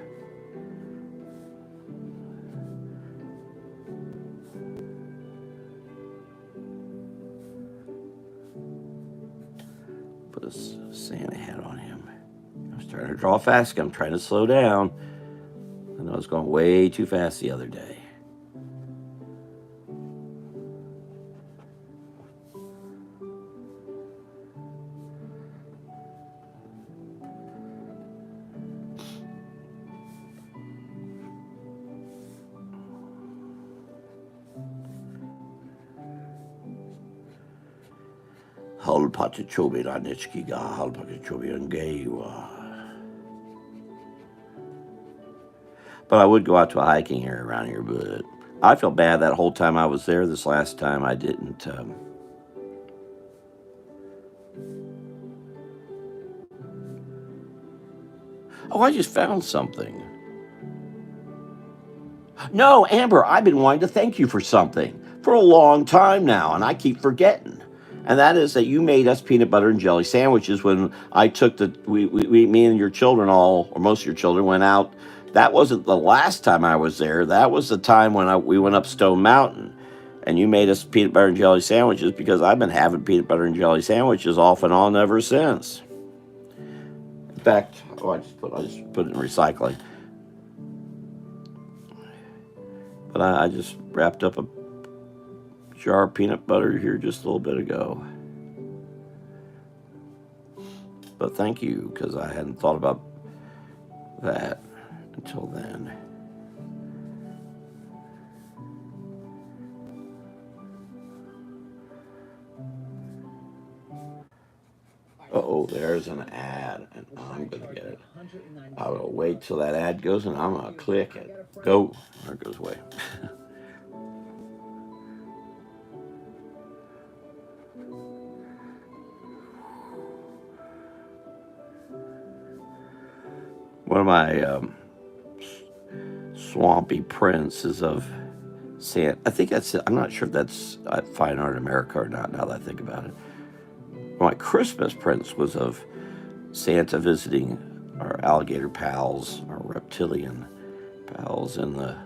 Put a Santa hat on him. I'm starting to draw fast. I'm trying to slow down. I know I was going way too fast the other day. Halpachichobi Ranichkiga, Halpachichobi and Gaywa. But I would go out to a hiking area around here, but I felt bad that whole time I was there. This last time I didn't. Oh, I just found something. No, Amber, I've been wanting to thank you for something for a long time now, and I keep forgetting. And that is that you made us peanut butter and jelly sandwiches when I took me and your children all, or most of your children, went out. That wasn't the last time I was there. That was the time when we went up Stone Mountain. And you made us peanut butter and jelly sandwiches because I've been having peanut butter and jelly sandwiches off and on ever since. In fact, I just put it in recycling. But I just wrapped up a jar of peanut butter here just a little bit ago. But thank you, because I hadn't thought about that until then. Oh, there's an ad, and I'm going to get it. I will wait till that ad goes, and I'm going to click it. Go. There it goes away. One of my swampy prints is of Santa. I think that's it. I'm not sure if that's Fine Art America or not, now that I think about it. My Christmas prints was of Santa visiting our alligator pals, our reptilian pals, in the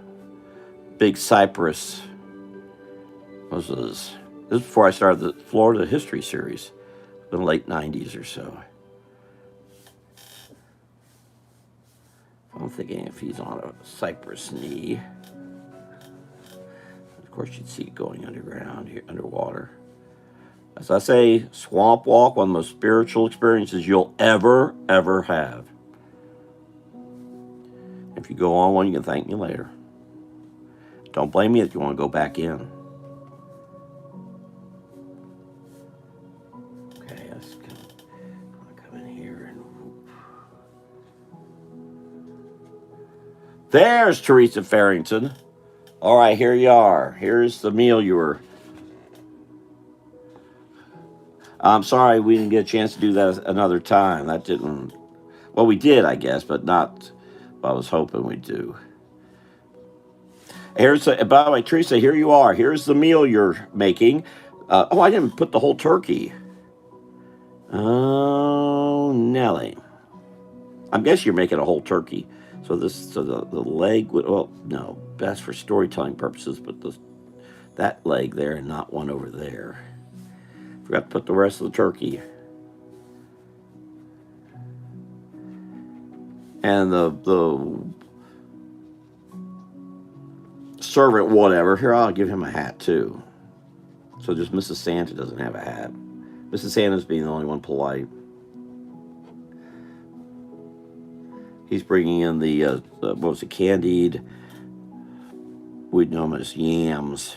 big cypress. This was before I started the Florida History Series, in the late 90s or so. I'm thinking if he's on a cypress knee. Of course, you'd see it going underground here, underwater. As I say, swamp walk, one of the most spiritual experiences you'll ever have. If you go on one, you can thank me later. Don't blame me if you want to go back in. Okay, let's come in here and whoop. There's Teresa Farrington. All right, here you are. Here's the meal you were. I'm sorry we didn't get a chance to do that another time. That didn't. Well, we did, I guess, but not what I was hoping we'd do. By the way, Teresa, here you are. Here's the meal you're making. I didn't put the whole turkey. Oh, Nelly. I guess you're making a whole turkey. So the leg would, well, no, best for storytelling purposes, but that leg there and not one over there. Forgot to put the rest of the turkey. And the servant, whatever. Here, I'll give him a hat too. So just Mrs. Santa doesn't have a hat. Mrs. Santa's being the only one polite. He's bringing in the what was it, candied? We'd know them as yams.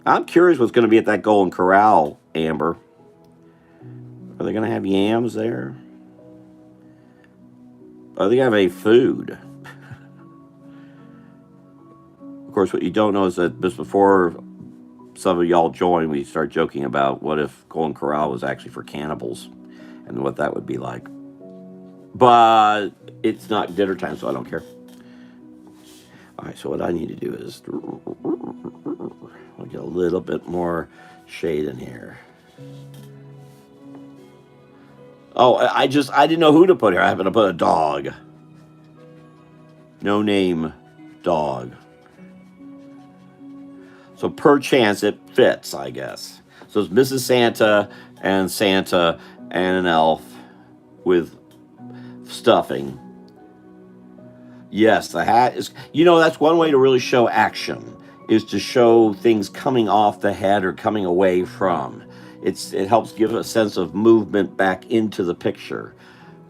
I'm curious what's going to be at that Golden Corral, Amber. Are they going to have yams there? Are they going to have any food? Of course, what you don't know is that just before some of y'all joined, we start joking about what if Golden Corral was actually for cannibals and what that would be like. But it's not dinner time, so I don't care. All right, so what I need to do is I'll get a little bit more shade in here. Oh, I didn't know who to put here. I happened to put a dog. No name dog. So per chance it fits, I guess. So it's Mrs. Santa and an elf with stuffing. Yes, the hat is, that's one way to really show action, is to show things coming off the head or coming away from. It helps give a sense of movement back into the picture.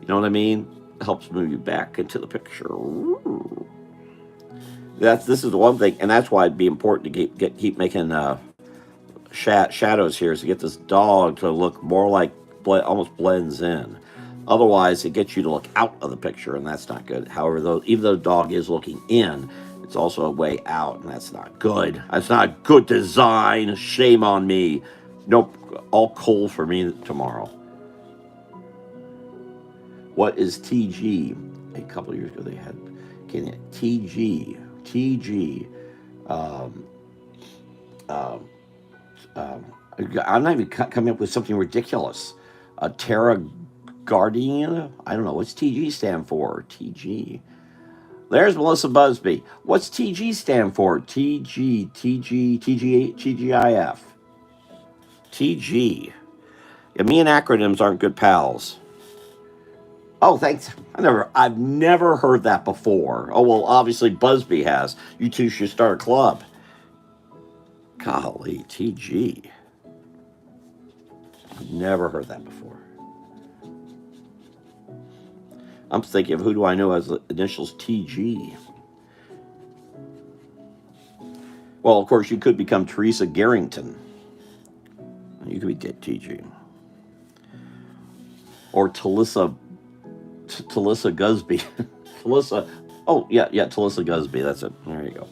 You know what I mean? It helps move you back into the picture. Ooh. This is the one thing, and that's why it'd be important to keep making shadows here, is to get this dog to look more like almost blends in. Otherwise, it gets you to look out of the picture, and that's not good. However, even though the dog is looking in, it's also a way out, and that's not good. That's not good design. Shame on me. Nope, all coal for me tomorrow. What is TG? A couple of years ago, they had TG, TG. Um, um, I'm not even coming up with something ridiculous. Terra Guardian? I don't know. What's TG stand for? TG. There's Melissa Busby. What's TG stand for? TG, TG, TG, TGIF. TG. Yeah, me and acronyms aren't good pals. Oh, thanks. I've never heard that before. Oh well, obviously Busby has. You two should start a club. Golly, TG. I've never heard that before. I'm thinking of who do I know as the initials TG? Well, of course, you could become Teresa Garrington. You could be TG. Or Talissa Gusby. Talissa. Oh, yeah, Talissa Gusby. That's it. There you go.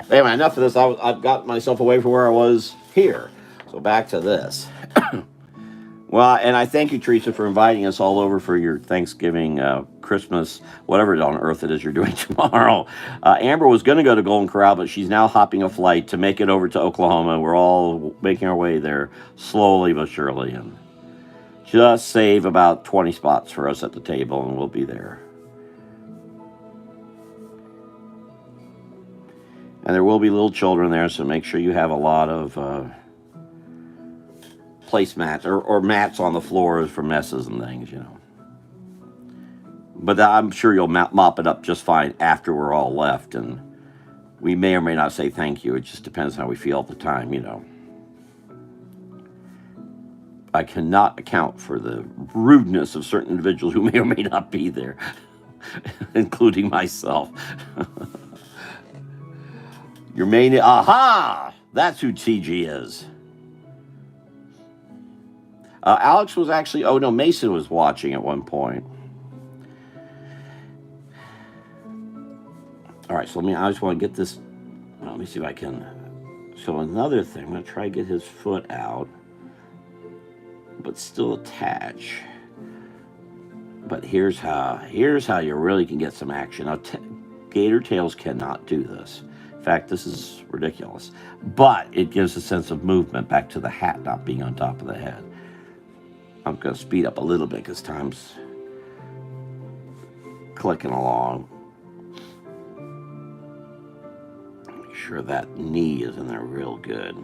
Anyway, enough of this. I've got myself away from where I was here. So back to this. Well, and I thank you, Teresa, for inviting us all over for your Thanksgiving, Christmas, whatever on earth it is you're doing tomorrow. Amber was going to go to Golden Corral, but she's now hopping a flight to make it over to Oklahoma. We're all making our way there slowly but surely, and just save about 20 spots for us at the table, and we'll be there. And there will be little children there, so make sure you have a lot of placemats or mats on the floors for messes and things, you know. But I'm sure you'll mop it up just fine after we're all left, and we may or may not say thank you. It just depends how we feel at the time, you know. I cannot account for the rudeness of certain individuals who may or may not be there, including myself. Your main, aha! That's who TG is. Alex was actually, oh no, Mason was watching at one point. All right, so I just want to get this, let me see if I can, so another thing, I'm going to try to get his foot out, but still attach. But here's how you really can get some action. Now, gator tails cannot do this. In fact, this is ridiculous. But it gives a sense of movement back to the hat not being on top of the head. I'm going to speed up a little bit because time's clicking along. Make sure that knee is in there real good.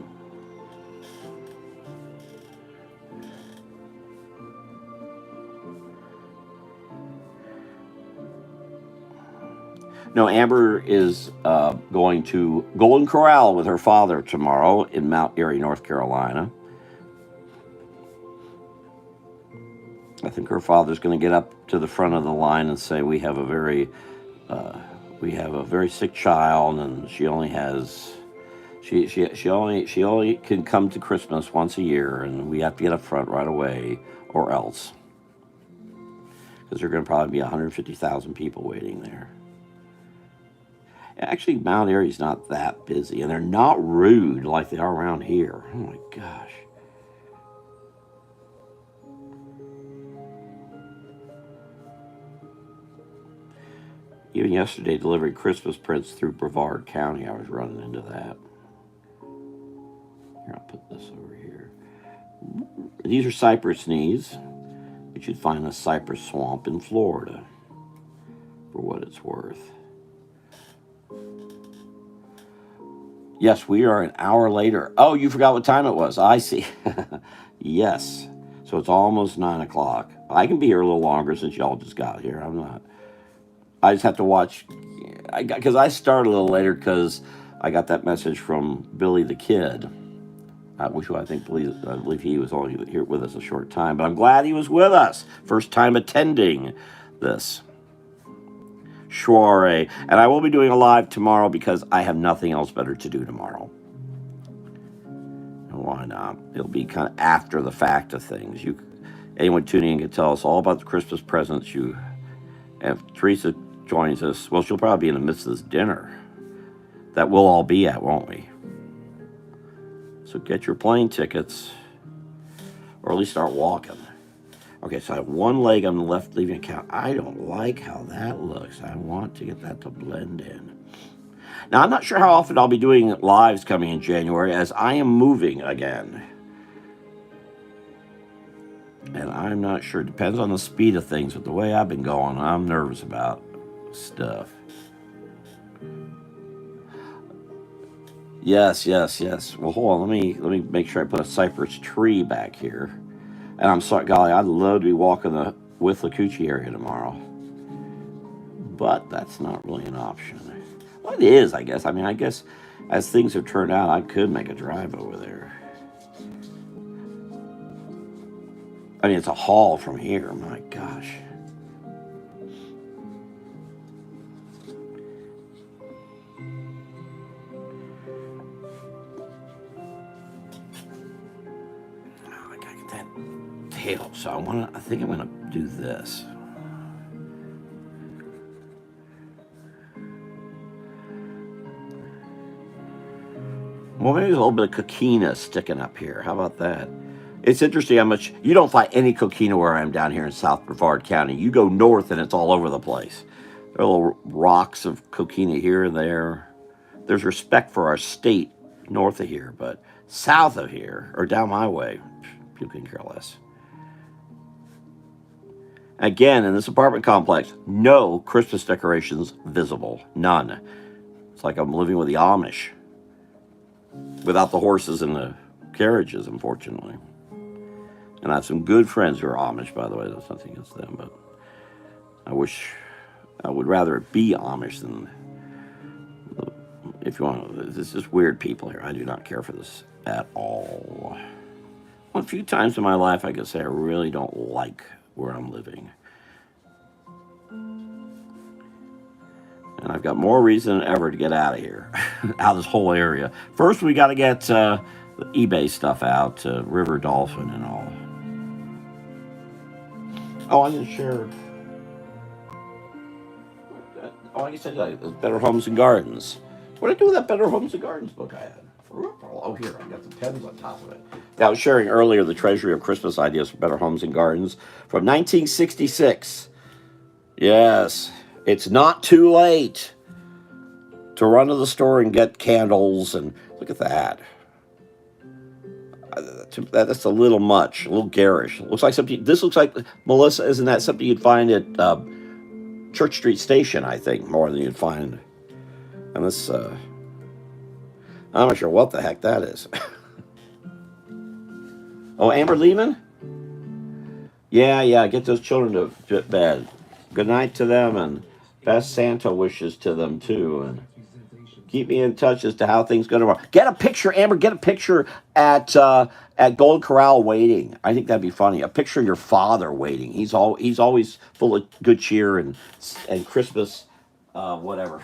No, Amber is going to Golden Corral with her father tomorrow in Mount Airy, North Carolina. I think her father's going to get up to the front of the line and say, "We have a very sick child, and she only can come to Christmas once a year, and we have to get up front right away, or else, because there are going to probably be 150,000 people waiting there." Actually, Mount Airy's not that busy, and they're not rude like they are around here. Oh my gosh. Even yesterday, delivering Christmas prints through Brevard County, I was running into that. Here, I'll put this over here. These are cypress knees, which you'd find in a cypress swamp in Florida, for what it's worth. Yes, we are an hour later. Oh, you forgot what time it was. I see. Yes. So it's almost 9 o'clock. I can be here a little longer since y'all just got here. I'm not. I just have to watch. Because I started a little later because I got that message from Billy the Kid, which I believe he was only here with us a short time. But I'm glad he was with us. First time attending this soiree. And I will be doing a live tomorrow because I have nothing else better to do tomorrow. And why not? It'll be kind of after the fact of things. Anyone tuning in can tell us all about the Christmas presents you. And if Teresa joins us, well, she'll probably be in the midst of this dinner that we'll all be at, won't we? So get your plane tickets, or at least start walking. Okay, so I have one leg on the left leaving account. I don't like how that looks. I want to get that to blend in. Now, I'm not sure how often I'll be doing lives coming in January, as I am moving again. And I'm not sure. It depends on the speed of things, but the way I've been going, I'm nervous about stuff. Yes. Well, hold on. Let me make sure I put a cypress tree back here. And I'm sorry, golly, I'd love to be walking with the Coochie area tomorrow, but that's not really an option. Well, it is, I guess. I mean, I guess as things have turned out, I could make a drive over there. I mean, it's a haul from here. My gosh. Oh, I gotta get that tail. So I think I'm gonna do this. Well, maybe there's a little bit of coquina sticking up here. How about that? It's interesting how much you don't find any coquina where I am down here in South Brevard County. You go north and it's all over the place. There are little rocks of coquina here and there. There's respect for our state north of here, but south of here or down my way, you can care less. Again, in this apartment complex, no Christmas decorations visible. None. It's like I'm living with the Amish. Without the horses and the carriages, unfortunately. And I have some good friends who are Amish, by the way. That's nothing against them, but I would rather it be Amish than, if you want, this is weird people here. I do not care for this at all. Well, a few times in my life, I could say I really don't like where I'm living. And I've got more reason than ever to get out of here, out of this whole area. First, we got to get the eBay stuff out, River Dolphin and all. Oh, I didn't share. Oh, I said Better Homes and Gardens. What did I do with that Better Homes and Gardens book I had? Oh, here, I got the pens on top of it. I was sharing earlier the Treasury of Christmas Ideas for Better Homes and Gardens from 1966. Yes. It's not too late to run to the store and get candles, and look at that. That's a little much, a little garish. It looks like something. This looks like, Melissa, isn't that something you'd find at Church Street Station? I think more than you'd find. And this, I'm not sure what the heck that is. Oh, Amber leaving? Yeah. Get those children to bed. Good night to them, and best Santa wishes to them too, and keep me in touch as to how things go tomorrow. Get a picture, Amber. Get a picture at Golden Corral waiting. I think that'd be funny. A picture of your father waiting. He's always full of good cheer and Christmas, whatever.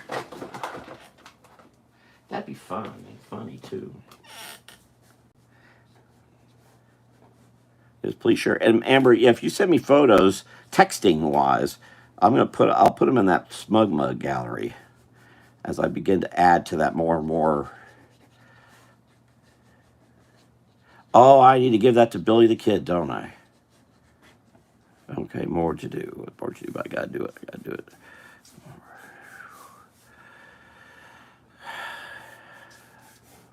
That'd be fun. Funny too. Just please share. And Amber, if you send me photos, texting wise, I'll put them in that Smug Mug gallery as I begin to add to that more and more. Oh, I need to give that to Billy the Kid, don't I? Okay, more to do. More to do, but I gotta do it.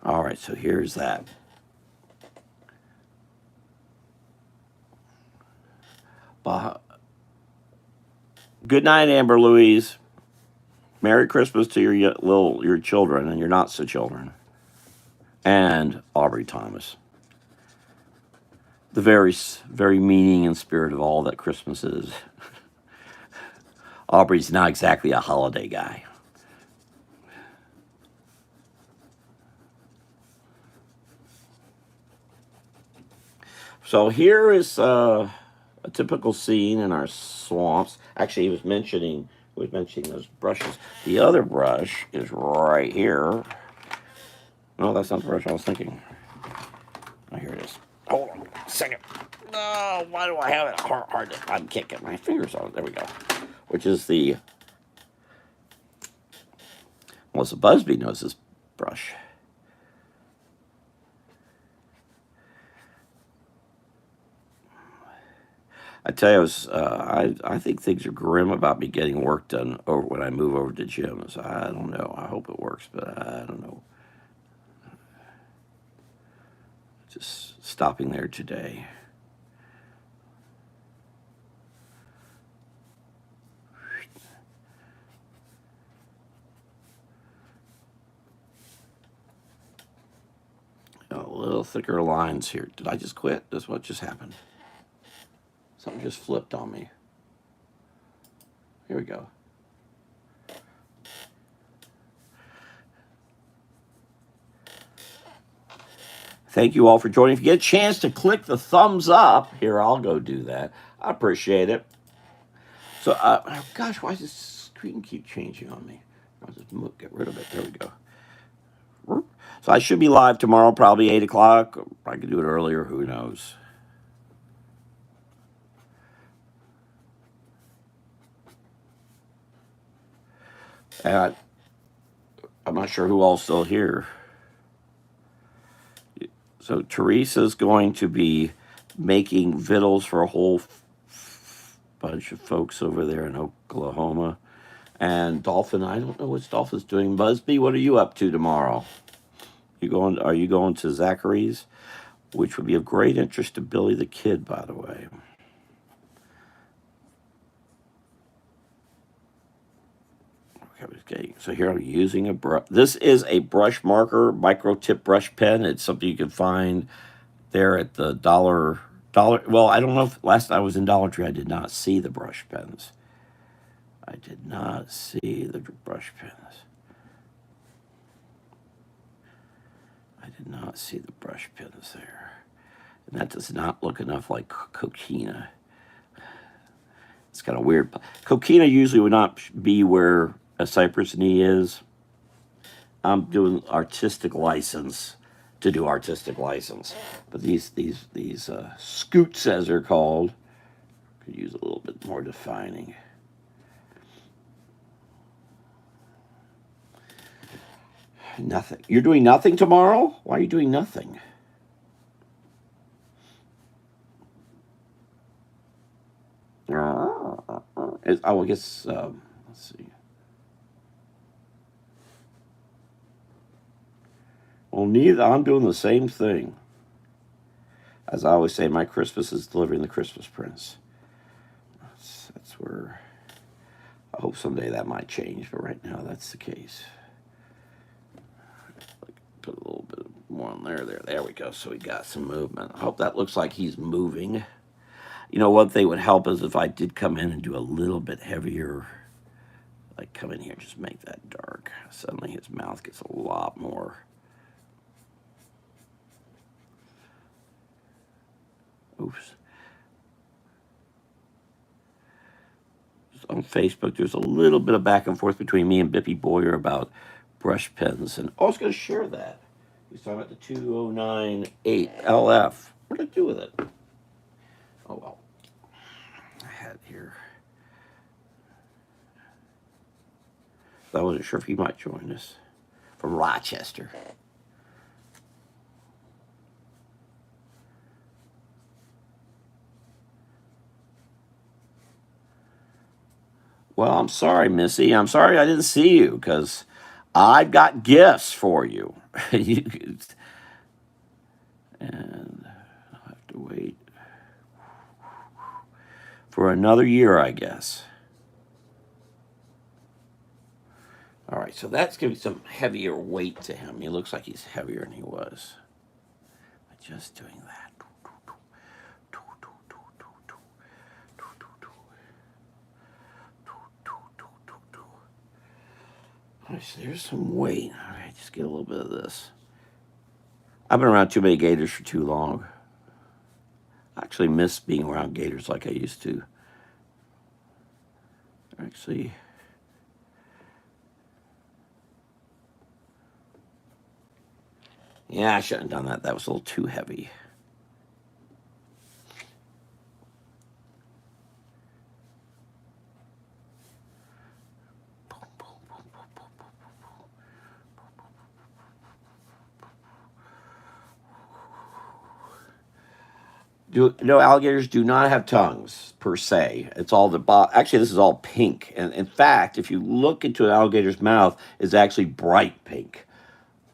All right, so here's that. Good night, Amber Louise. Merry Christmas to your children and your not so children. And Aubrey Thomas. The very, very meaning and spirit of all that Christmas is. Aubrey's not exactly a holiday guy. So here is a typical scene in our swamps. Actually, he was mentioning those brushes. The other brush is right here. No, that's not the brush I was thinking. Oh, here it is. Hold on a second. No, why do I have it hard to, I can't get my fingers on it. There we go. Which is the Melissa Busby knows this brush. I tell you, I think things are grim about me getting work done over when I move over to gyms. I don't know. I hope it works, but I don't know. Just stopping there today. A little thicker lines here. Did I just quit? That's what just happened. Something just flipped on me. Here we go. Thank you all for joining. If you get a chance to click the thumbs up, here, I'll go do that. I appreciate it. So, gosh, why does this screen keep changing on me? I'll just get rid of it. There we go. So I should be live tomorrow, probably 8 o'clock. I could do it earlier. Who knows? And I'm not sure who all's still here. So Teresa's going to be making victuals for a whole bunch of folks over there in Oklahoma. And Dolphin, I don't know what Dolphin's doing. Busby, what are you up to tomorrow? Are you going to Zachary's? Which would be of great interest to Billy the Kid, by the way. Okay, so here I'm using a brush. This is a brush marker, micro tip brush pen. It's something you can find there at the dollar. Well, I don't know if last time I was in Dollar Tree, I did not see the brush pens. I did not see the brush pens. I did not see the brush pens there. And that does not look enough like coquina. It's kind of weird. Coquina usually would not be where a cypress knee is. I'm doing artistic license to do artistic license. But these scoots, as they're called, could use a little bit more defining. Nothing. You're doing nothing tomorrow? Why are you doing nothing? I guess, let's see. Well, I'm doing the same thing. As I always say, my Christmas is delivering the Christmas Prince. That's where I hope someday that might change, but right now that's the case. Put a little bit more on there. There we go. So we got some movement. I hope that looks like he's moving. You know, one thing would help is if I did come in and do a little bit heavier, like come in here and just make that dark. Suddenly his mouth gets a lot more. Oops. On Facebook, there's a little bit of back and forth between me and Bippy Boyer about brush pens. And I was going to share that. He's talking about the 2098 LF. What did I do with it? Oh, well. I had it here. I wasn't sure if he might join us from Rochester. Well, I'm sorry, Missy. I'm sorry I didn't see you because I've got gifts for you. And I'll have to wait for another year, I guess. All right, so that's giving some heavier weight to him. He looks like he's heavier than he was. By just doing that. All right, so there's some weight. All right, just get a little bit of this. I've been around too many gators for too long. I actually miss being around gators like I used to. Actually, yeah, I shouldn't have done that. That was a little too heavy. No, alligators do not have tongues per se. It's all actually, this is all pink. And in fact, if you look into an alligator's mouth, it's actually bright pink.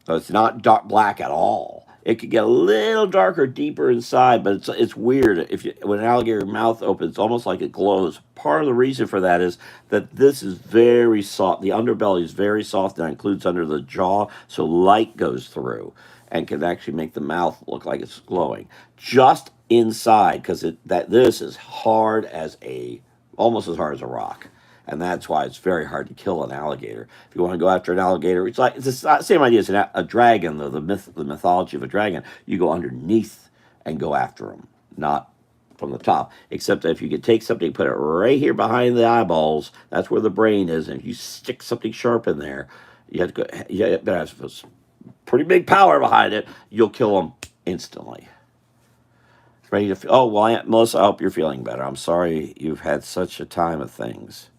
So it's not dark black at all. It could get a little darker, deeper inside, but it's weird. When an alligator mouth opens, it's almost like it glows. Part of the reason for that is that this is very soft. The underbelly is very soft, and includes under the jaw, so light goes through and can actually make the mouth look like it's glowing. Just inside, because this is hard as almost as hard as a rock, and that's why it's very hard to kill an alligator. If you want to go after an alligator, it's the same idea as a dragon, though the mythology of a dragon. You go underneath and go after them, not from the top. Except that if you could take something, put it right here behind the eyeballs, that's where the brain is, and if you stick something sharp in there, you have to go. You better have pretty big power behind it. You'll kill them instantly. Ready to? Oh well, Melissa, I hope you're feeling better. I'm sorry you've had such a time of things.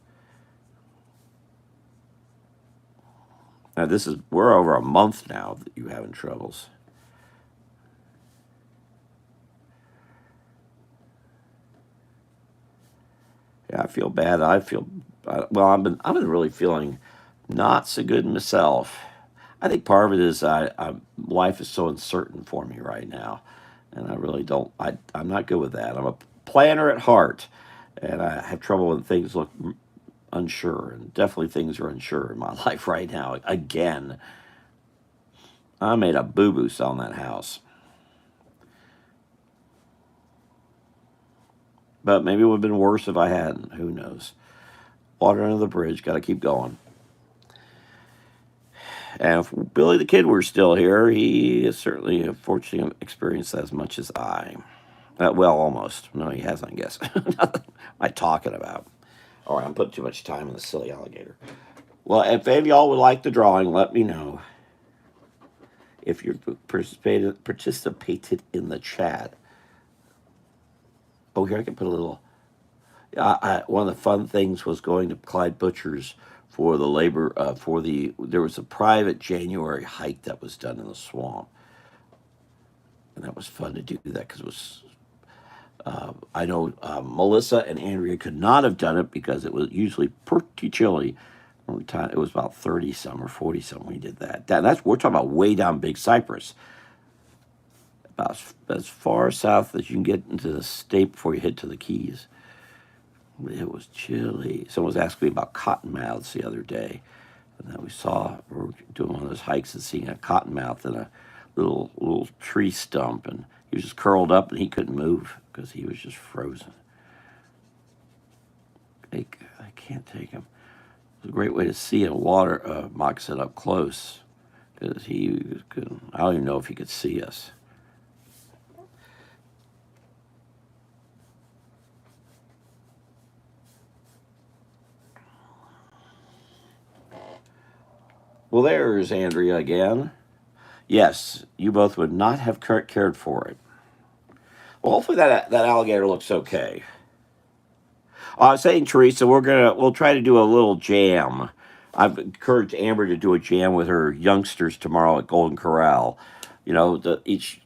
Now we're over a month now that you having troubles. Yeah, I feel bad. Well. I've been really feeling not so good myself. I think part of it is life is so uncertain for me right now, and I really don't. I'm not good with that. I'm a planner at heart, and I have trouble when things look unsure, and definitely things are unsure in my life right now. Again, I made a boo-boo selling that house. But maybe it would have been worse if I hadn't. Who knows? Water under the bridge. Got to keep going. And if Billy the Kid were still here, he has certainly, unfortunately, experienced that as much as I. Well, almost. No, he hasn't, I guess. What am I talking about? All right, I'm putting too much time in the silly alligator. Well, if any of y'all would like the drawing, let me know. If you participated in the chat. Oh, here I can put a little. One of the fun things was going to Clyde Butcher's for the labor there was a private January hike that was done in the swamp, and that was fun to do that because it was. I know Melissa and Andrea could not have done it because it was usually pretty chilly. It was about 30 some or 40 some when we did that. We're talking about way down Big Cypress, about as far south as you can get into the state before you head to the Keys. It was chilly. Someone was asking me about cottonmouths the other day, and then we were doing one of those hikes and seeing a cottonmouth in a little tree stump, and he was just curled up and he couldn't move because he was just frozen. I can't take him. It was a great way to see a water moccasin up close because I don't even know if he could see us. Well, there's Andrea again. Yes, you both would not have cared for it. Well, hopefully that alligator looks okay. I was saying, Teresa, we'll try to do a little jam. I've encouraged Amber to do a jam with her youngsters tomorrow at Golden Corral. You know, each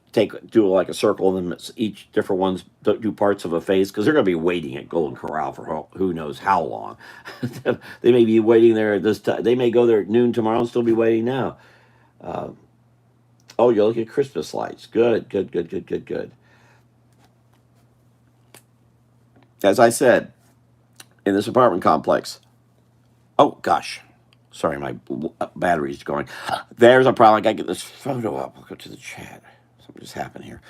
do like a circle, and then each different ones do parts of a face because they're going to be waiting at Golden Corral for who knows how long. They may be waiting there at this time. They may go there at noon tomorrow and still be waiting now. Oh, you're looking at Christmas lights. Good. As I said, in this apartment complex. Oh gosh, sorry, my battery's going. There's a problem. I gotta get this photo up. I'll go to the chat. Something just happened here.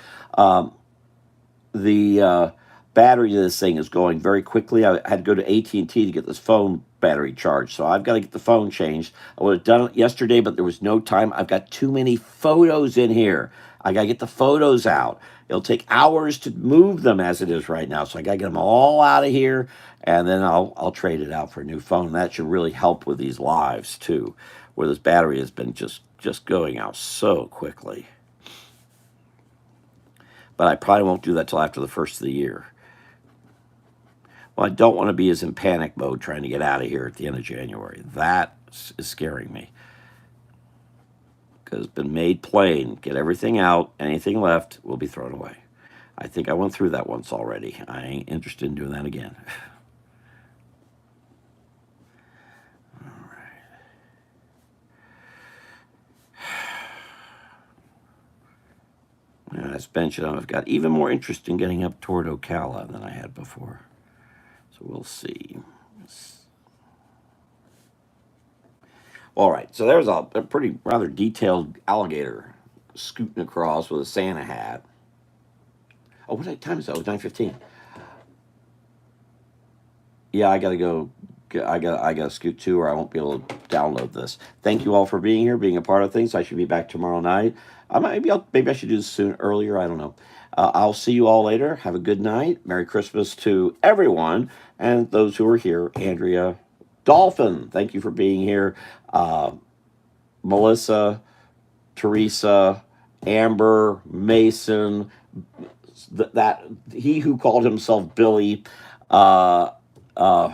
The battery of this thing is going very quickly. I had to go to AT&T to get this phone battery charged, so I've got to get the phone changed. I would have done it yesterday, but there was no time. I've got too many photos in here. I got to get the photos out. It'll take hours to move them as it is right now, so I got to get them all out of here, and then I'll trade it out for a new phone. That should really help with these lives too, where this battery has been just going out so quickly. But I probably won't do that till after the first of the year. Well, I don't want to be as in panic mode trying to get out of here at the end of January. That is scaring me. Because it's been made plain. Get everything out. Anything left will be thrown away. I think I went through that once already. I ain't interested in doing that again. Yeah, that's bench, and I've got even more interest in getting up toward Ocala than I had before. So we'll see. All right, so there's a pretty rather detailed alligator scooting across with a Santa hat. Oh, what time is that? Oh, 9:15. Yeah, I gotta go. I gotta scoot too, or I won't be able to download this. Thank you all for being here, being a part of things. I should be back tomorrow night. Maybe I should do this soon earlier. I don't know. I'll see you all later. Have a good night. Merry Christmas to everyone and those who are here. Andrea, Dolphin, thank you for being here. Uh, Melissa, Teresa, Amber, Mason, that he who called himself Billy. Uh,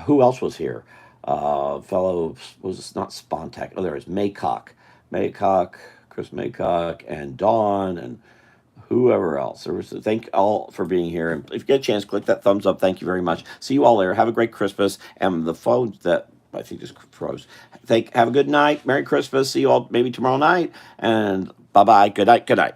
who else was here? Fellow was not Spontac. Oh, there is Maycock, Chris Maycock, and Dawn, and whoever else. There was. Thank all for being here, and if you get a chance, click that thumbs up. Thank you very much. See you all later. Have a great Christmas. And the phone that I think just froze. Have a good night. Merry Christmas. See you all maybe tomorrow night. And bye bye. Good night. Good night.